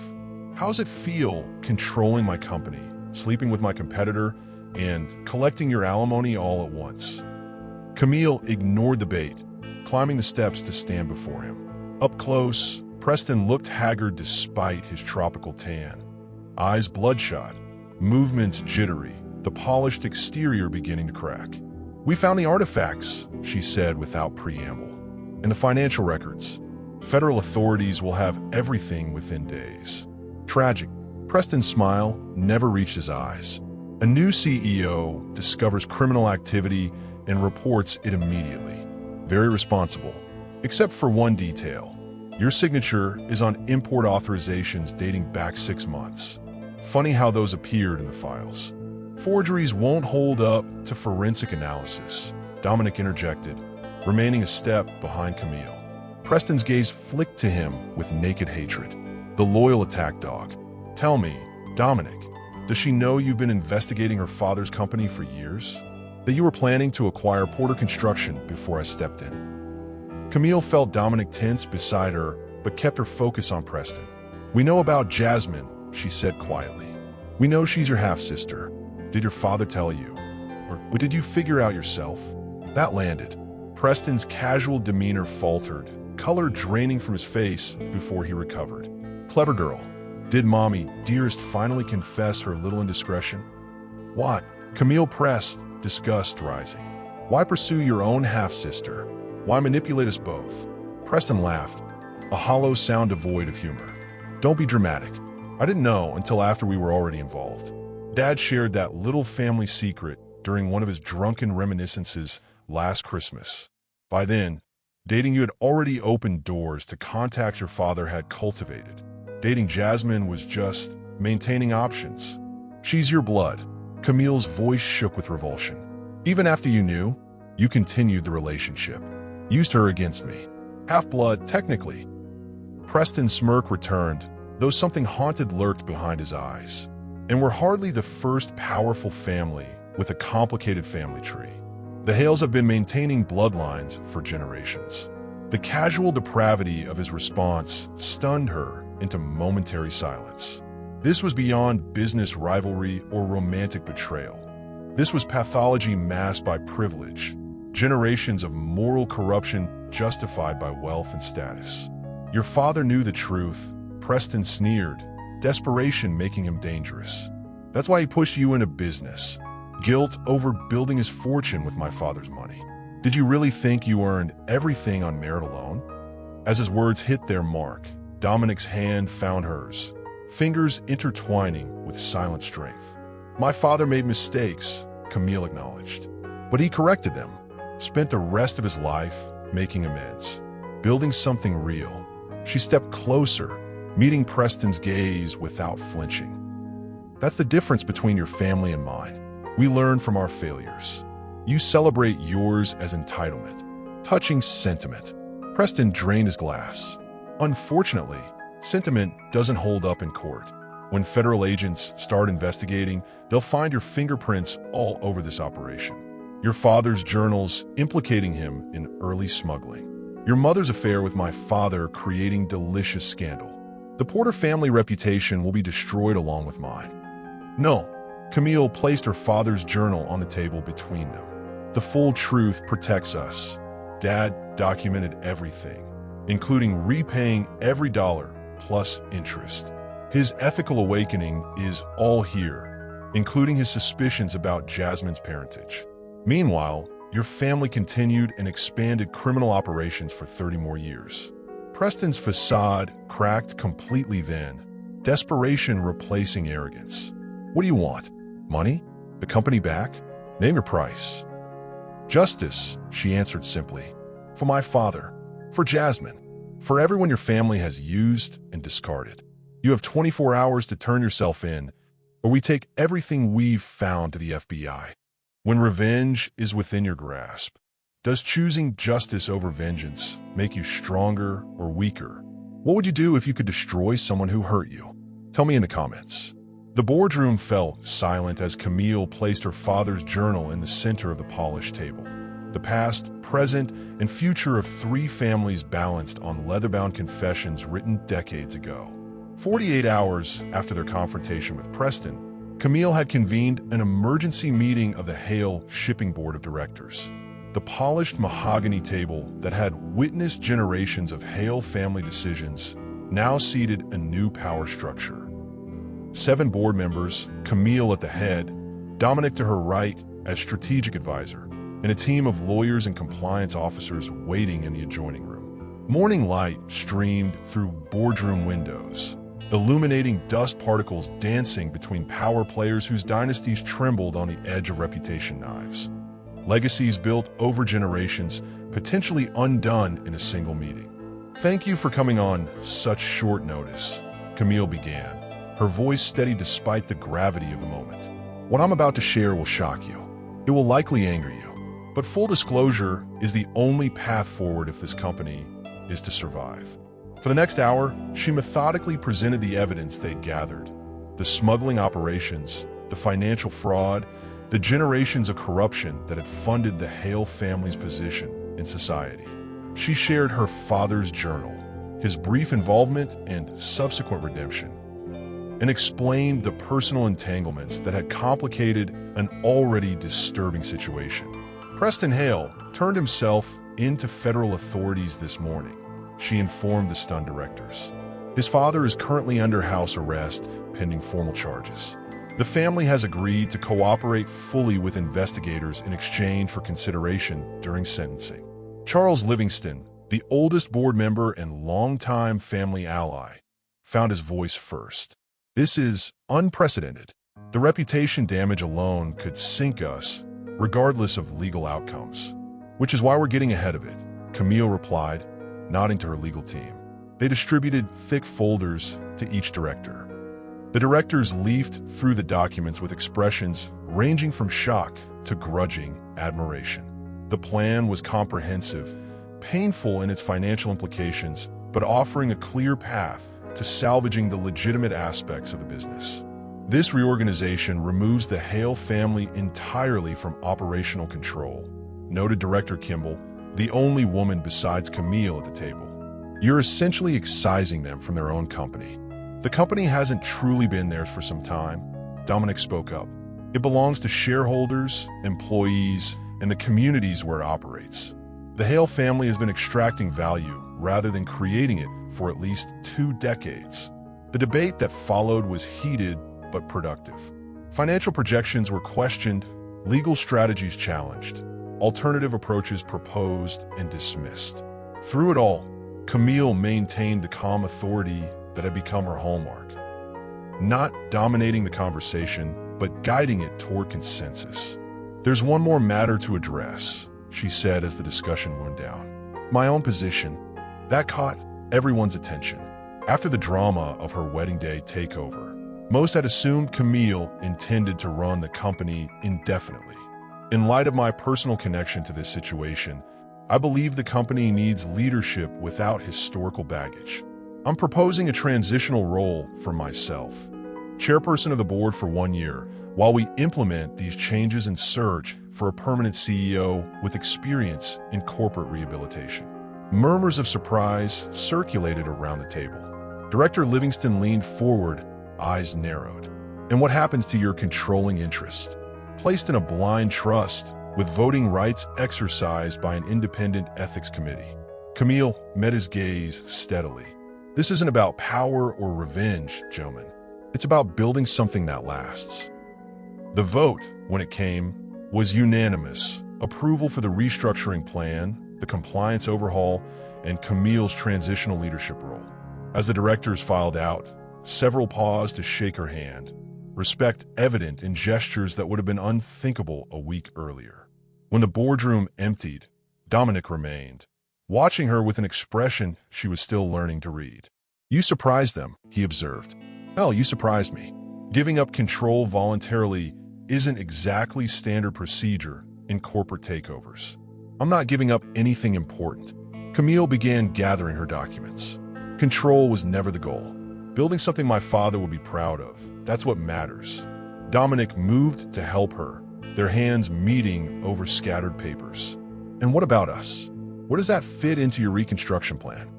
How's it feel controlling my company, sleeping with my competitor, and collecting your alimony all at once?" Camille ignored the bait, climbing the steps to stand before him. Up close, Preston looked haggard despite his tropical tan. Eyes bloodshot, movements jittery, the polished exterior beginning to crack. "We found the artifacts," she said without preamble. "And the financial records. Federal authorities will have everything within days." Tragic. Preston's smile never reached his eyes. A new CEO discovers criminal activity and reports it immediately. Very responsible. Except for one detail. Your signature is on import authorizations dating back 6 months. Funny how those appeared in the files. "Forgeries won't hold up to forensic analysis," Dominic interjected, remaining a step behind Camille. Preston's gaze flicked to him with naked hatred. The loyal attack dog. "Tell me, Dominic, does she know you've been investigating her father's company for years? That you were planning to acquire Porter Construction before I stepped in?" Camille felt Dominic tense beside her, but kept her focus on Preston. "We know about Jasmine," she said quietly. "We know she's your half-sister. Did your father tell you? Or did you figure out yourself?" That landed. Preston's casual demeanor faltered, color draining from his face before he recovered. "Clever girl. Did Mommy, dearest, finally confess her little indiscretion?" "What?" Camille pressed, disgust rising. "Why pursue your own half-sister? Why manipulate us both?" Preston laughed, a hollow sound devoid of humor. "Don't be dramatic. I didn't know until after we were already involved. Dad shared that little family secret during one of his drunken reminiscences last Christmas. By then, dating you had already opened doors to contacts your father had cultivated. Dating Jasmine was just maintaining options. She's your blood." Camille's voice shook with revulsion. "Even after you knew, you continued the relationship. Used her against me. Half-blood, technically." Preston's smirk returned, though something haunted lurked behind his eyes. "And we're hardly the first powerful family with a complicated family tree. The Hales have been maintaining bloodlines for generations." The casual depravity of his response stunned her into momentary silence. This was beyond business rivalry or romantic betrayal. This was pathology masked by privilege, generations of moral corruption justified by wealth and status. "Your father knew the truth," Preston sneered, desperation making him dangerous. "That's why he pushed you into business. Guilt over building his fortune with my father's money. Did you really think you earned everything on merit alone?" As his words hit their mark, Dominic's hand found hers, fingers intertwining with silent strength. "My father made mistakes," Camille acknowledged. "But he corrected them, spent the rest of his life making amends, building something real." She stepped closer, meeting Preston's gaze without flinching. "That's the difference between your family and mine. We learn from our failures. You celebrate yours as entitlement. Touching sentiment." Preston drained his glass. "Unfortunately, sentiment doesn't hold up in court. When federal agents start investigating, they'll find your fingerprints all over this operation. Your father's journals implicating him in early smuggling. Your mother's affair with my father creating delicious scandal. The Porter family reputation will be destroyed along with mine." "No." Camille placed her father's journal on the table between them. "The full truth protects us. Dad documented everything, including repaying every dollar plus interest. His ethical awakening is all here, including his suspicions about Jasmine's parentage. Meanwhile, your family continued and expanded criminal operations for 30 more years." Preston's facade cracked completely then, desperation replacing arrogance. "What do you want? Money? The company back? Name your price." "Justice," she answered simply. "For my father, for Jasmine, for everyone your family has used and discarded." You have 24 hours to turn yourself in, or we take everything we've found to the FBI. When revenge is within your grasp, does choosing justice over vengeance make you stronger or weaker? What would you do if you could destroy someone who hurt you? Tell me in the comments. The boardroom fell silent as Camille placed her father's journal in the center of the polished table. The past, present, and future of three families balanced on leather-bound confessions written decades ago. 48 hours after their confrontation with Preston, Camille had convened an emergency meeting of the Hale Shipping Board of Directors. The polished mahogany table that had witnessed generations of Hale family decisions now seated a new power structure. 7 board members, Camille at the head, Dominic to her right as strategic advisor, and a team of lawyers and compliance officers waiting in the adjoining room. Morning light streamed through boardroom windows, illuminating dust particles dancing between power players whose dynasties trembled on the edge of reputation knives. Legacies built over generations, potentially undone in a single meeting. Thank you for coming on such short notice, Camille began, her voice steady despite the gravity of the moment. What I'm about to share will shock you. It will likely anger you. But full disclosure is the only path forward if this company is to survive. For the next hour, she methodically presented the evidence they'd gathered. The smuggling operations, the financial fraud, the generations of corruption that had funded the Hale family's position in society. She shared her father's journal, his brief involvement and subsequent redemption, and explained the personal entanglements that had complicated an already disturbing situation. Preston Hale turned himself into federal authorities this morning, she informed the stunned directors. His father is currently under house arrest, pending formal charges. The family has agreed to cooperate fully with investigators in exchange for consideration during sentencing. Charles Livingston, the oldest board member and longtime family ally, found his voice first. This is unprecedented. The reputation damage alone could sink us, regardless of legal outcomes. Which is why we're getting ahead of it, Camille replied, nodding to her legal team. They distributed thick folders to each director. The directors leafed through the documents with expressions ranging from shock to grudging admiration. The plan was comprehensive, painful in its financial implications, but offering a clear path to salvaging the legitimate aspects of the business. This reorganization removes the Hale family entirely from operational control, noted Director Kimball, the only woman besides Camille at the table. You're essentially excising them from their own company. The company hasn't truly been theirs for some time, Dominic spoke up. It belongs to shareholders, employees, and the communities where it operates. The Hale family has been extracting value rather than creating it for at least 2 decades. The debate that followed was heated but productive. Financial projections were questioned, legal strategies challenged, alternative approaches proposed and dismissed. Through it all, Camille maintained the calm authority that had become her hallmark, not dominating the conversation, but guiding it toward consensus. There's one more matter to address, she said as the discussion wound down. My own position. That caught everyone's attention. After the drama of her wedding day takeover, most had assumed Camille intended to run the company indefinitely. In light of my personal connection to this situation, I believe the company needs leadership without historical baggage. I'm proposing a transitional role for myself, chairperson of the board for 1 year, while we implement these changes and search for a permanent CEO with experience in corporate rehabilitation. Murmurs of surprise circulated around the table. Director Livingston leaned forward, eyes narrowed. And what happens to your controlling interest? Placed in a blind trust, with voting rights exercised by an independent ethics committee. Camille met his gaze steadily. This isn't about power or revenge, gentlemen. It's about building something that lasts. The vote, when it came, was unanimous. Approval for the restructuring plan, the compliance overhaul, and Camille's transitional leadership role. As the directors filed out, several paused to shake her hand, respect evident in gestures that would have been unthinkable a week earlier. When the boardroom emptied, Dominic remained, watching her with an expression she was still learning to read. You surprised them, he observed. Hell, you surprised me. Giving up control voluntarily isn't exactly standard procedure in corporate takeovers. I'm not giving up anything important. Camille began gathering her documents. Control was never the goal. Building something my father would be proud of, that's what matters. Dominic moved to help her, their hands meeting over scattered papers. And what about us? Where does that fit into your reconstruction plan?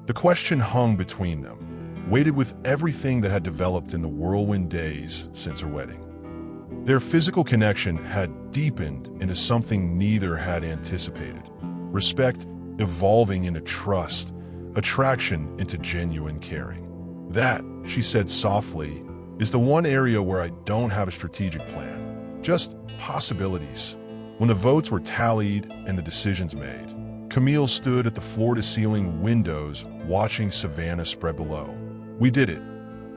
The question hung between them, weighted with everything that had developed in the whirlwind days since her wedding. Their physical connection had deepened into something neither had anticipated. Respect evolving into trust, attraction into genuine caring. That, she said softly, is the one area where I don't have a strategic plan. Just possibilities. When the votes were tallied and the decisions made, Camille stood at the floor-to-ceiling windows watching Savannah spread below. We did it,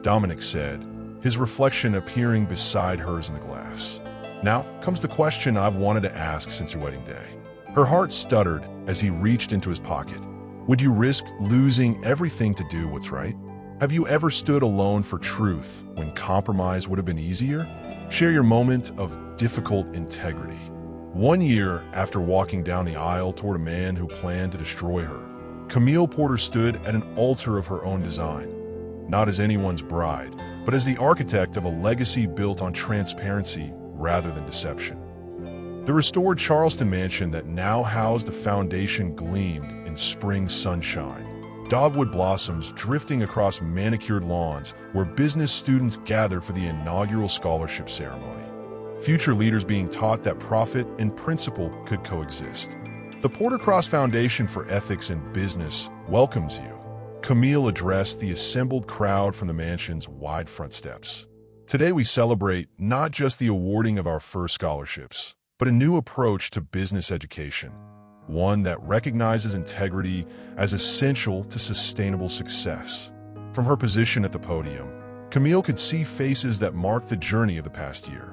Dominic said, his reflection appearing beside hers in the glass. Now comes the question I've wanted to ask since your wedding day. Her heart stuttered as he reached into his pocket. Would you risk losing everything to do what's right? Have you ever stood alone for truth when compromise would have been easier? Share your moment of difficult integrity. 1 year after walking down the aisle toward a man who planned to destroy her, Camille Porter stood at an altar of her own design, not as anyone's bride, but as the architect of a legacy built on transparency rather than deception. The restored Charleston mansion that now housed the foundation gleamed in spring sunshine, dogwood blossoms drifting across manicured lawns where business students gathered for the inaugural scholarship ceremony. Future leaders being taught that profit and principle could coexist. The Porter Cross Foundation for Ethics in Business welcomes you. Camille addressed the assembled crowd from the mansion's wide front steps. Today we celebrate not just the awarding of our first scholarships, but a new approach to business education, one that recognizes integrity as essential to sustainable success. From her position at the podium, Camille could see faces that marked the journey of the past year.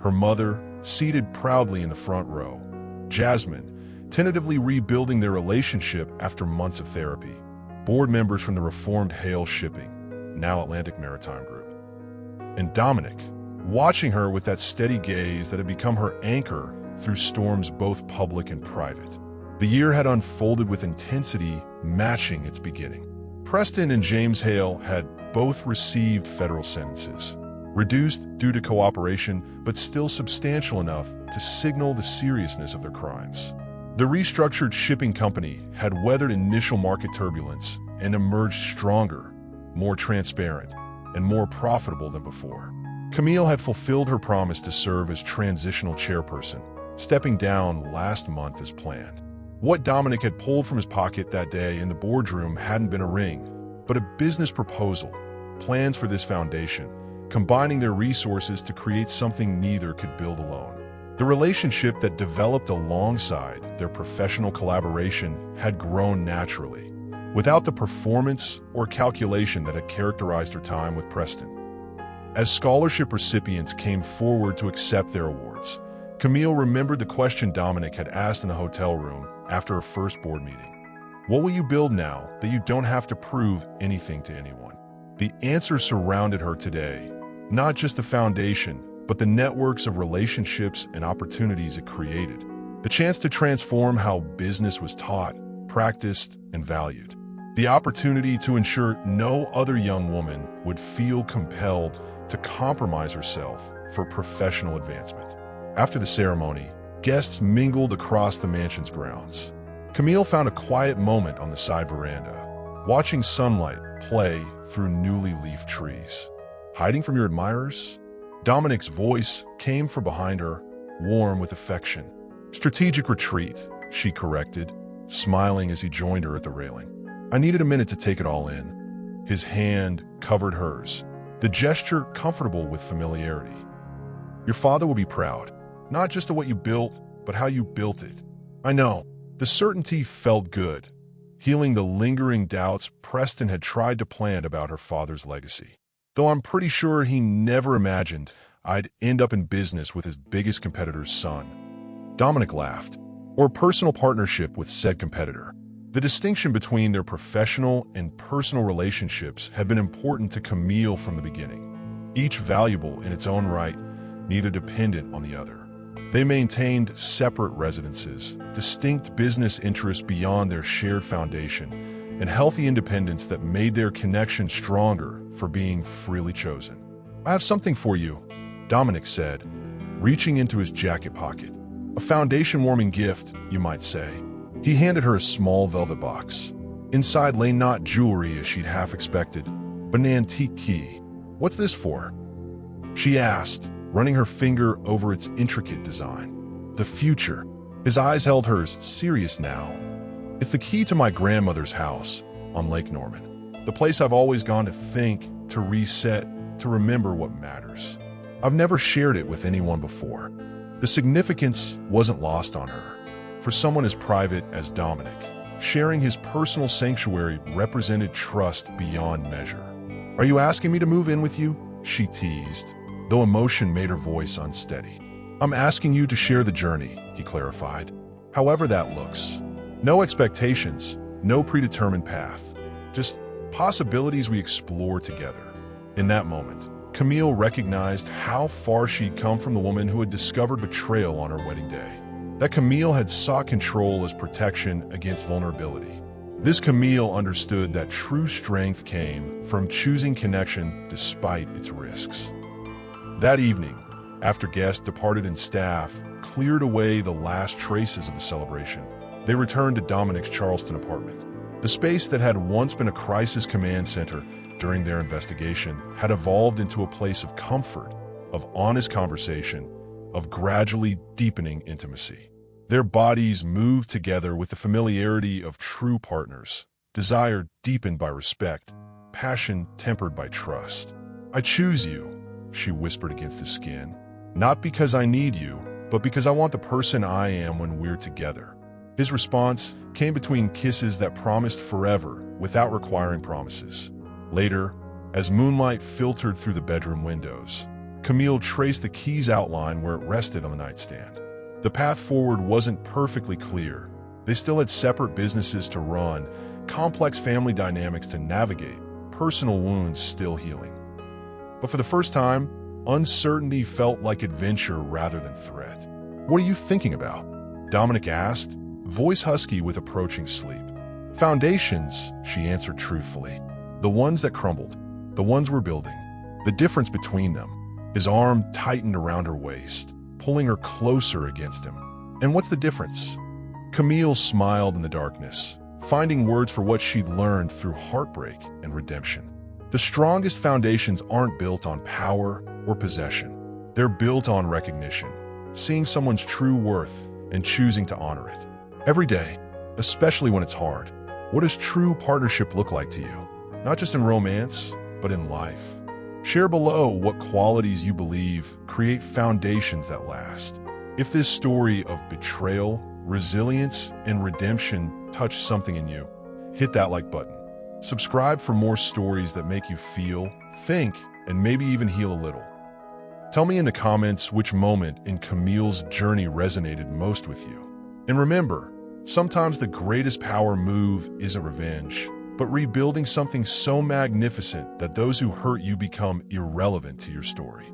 Her mother, seated proudly in the front row. Jasmine, tentatively rebuilding their relationship after months of therapy. Board members from the reformed Hale Shipping, now Atlantic Maritime Group. And Dominic, watching her with that steady gaze that had become her anchor through storms both public and private. The year had unfolded with intensity matching its beginning. Preston and James Hale had both received federal sentences, reduced due to cooperation, but still substantial enough to signal the seriousness of their crimes. The restructured shipping company had weathered initial market turbulence and emerged stronger, more transparent, and more profitable than before. Camille had fulfilled her promise to serve as transitional chairperson, stepping down last month as planned. What Dominic had pulled from his pocket that day in the boardroom hadn't been a ring, but a business proposal, plans for this foundation, combining their resources to create something neither could build alone. The relationship that developed alongside their professional collaboration had grown naturally, without the performance or calculation that had characterized her time with Preston. As scholarship recipients came forward to accept their awards, Camille remembered the question Dominic had asked in the hotel room after her first board meeting. What will you build now that you don't have to prove anything to anyone? The answer surrounded her today, not just the foundation, but the networks of relationships and opportunities it created. The chance to transform how business was taught, practiced, and valued. The opportunity to ensure no other young woman would feel compelled to compromise herself for professional advancement. After the ceremony, guests mingled across the mansion's grounds. Camille found a quiet moment on the side veranda, watching sunlight play through newly leafed trees. Hiding from your admirers? Dominic's voice came from behind her, warm with affection. Strategic retreat, she corrected, smiling as he joined her at the railing. I needed a minute to take it all in. His hand covered hers, the gesture comfortable with familiarity. Your father will be proud, not just of what you built, but how you built it. I know. The certainty felt good, healing the lingering doubts Preston had tried to plant about her father's legacy. Though I'm pretty sure he never imagined I'd end up in business with his biggest competitor's son. Dominic laughed. Or personal partnership with said competitor. The distinction between their professional and personal relationships had been important to Camille from the beginning, each valuable in its own right, neither dependent on the other. They maintained separate residences, distinct business interests beyond their shared foundation, and healthy independence that made their connection stronger for being freely chosen. "I have something for you," Dominic said, reaching into his jacket pocket. A foundation-warming gift, you might say. He handed her a small velvet box. Inside lay not jewelry as she'd half expected, but an antique key. "What's this for?" she asked, running her finger over its intricate design. "The future." His eyes held hers, serious now. "It's the key to my grandmother's house on Lake Norman. The place I've always gone to think, to reset, to remember what matters. I've never shared it with anyone before." The significance wasn't lost on her. For someone as private as Dominic, sharing his personal sanctuary represented trust beyond measure. "Are you asking me to move in with you?" she teased, though emotion made her voice unsteady. "I'm asking you to share the journey," he clarified. "However that looks. No expectations, no predetermined path. Just possibilities we explore together." In that moment, Camille recognized how far she'd come from the woman who had discovered betrayal on her wedding day. That Camille had sought control as protection against vulnerability. This Camille understood that true strength came from choosing connection despite its risks. That evening, after guests departed and staff cleared away the last traces of the celebration, they returned to Dominic's Charleston apartment. The space that had once been a crisis command center during their investigation had evolved into a place of comfort, of honest conversation, of gradually deepening intimacy. Their bodies moved together with the familiarity of true partners, desire deepened by respect, passion tempered by trust. "I choose you," she whispered against his skin, "not because I need you, but because I want the person I am when we're together." His response came between kisses that promised forever without requiring promises. Later, as moonlight filtered through the bedroom windows, Camille traced the key's outline where it rested on the nightstand. The path forward wasn't perfectly clear. They still had separate businesses to run, complex family dynamics to navigate, personal wounds still healing. But for the first time, uncertainty felt like adventure rather than threat. "What are you thinking about?" Dominic asked, voice husky with approaching sleep. "Foundations," she answered truthfully. "The ones that crumbled, the ones we're building. The difference between them." His arm tightened around her waist, pulling her closer against him. "And what's the difference?" Camille smiled in the darkness, finding words for what she'd learned through heartbreak and redemption. The strongest foundations aren't built on power or possession. They're built on recognition, seeing someone's true worth and choosing to honor it. Every day, especially when it's hard. What does true partnership look like to you? Not just in romance, but in life. Share below what qualities you believe create foundations that last. If this story of betrayal, resilience, and redemption touched something in you, hit that like button. Subscribe for more stories that make you feel, think, and maybe even heal a little. Tell me in the comments which moment in Camille's journey resonated most with you. And remember, sometimes the greatest power move isn't revenge, but rebuilding something so magnificent that those who hurt you become irrelevant to your story.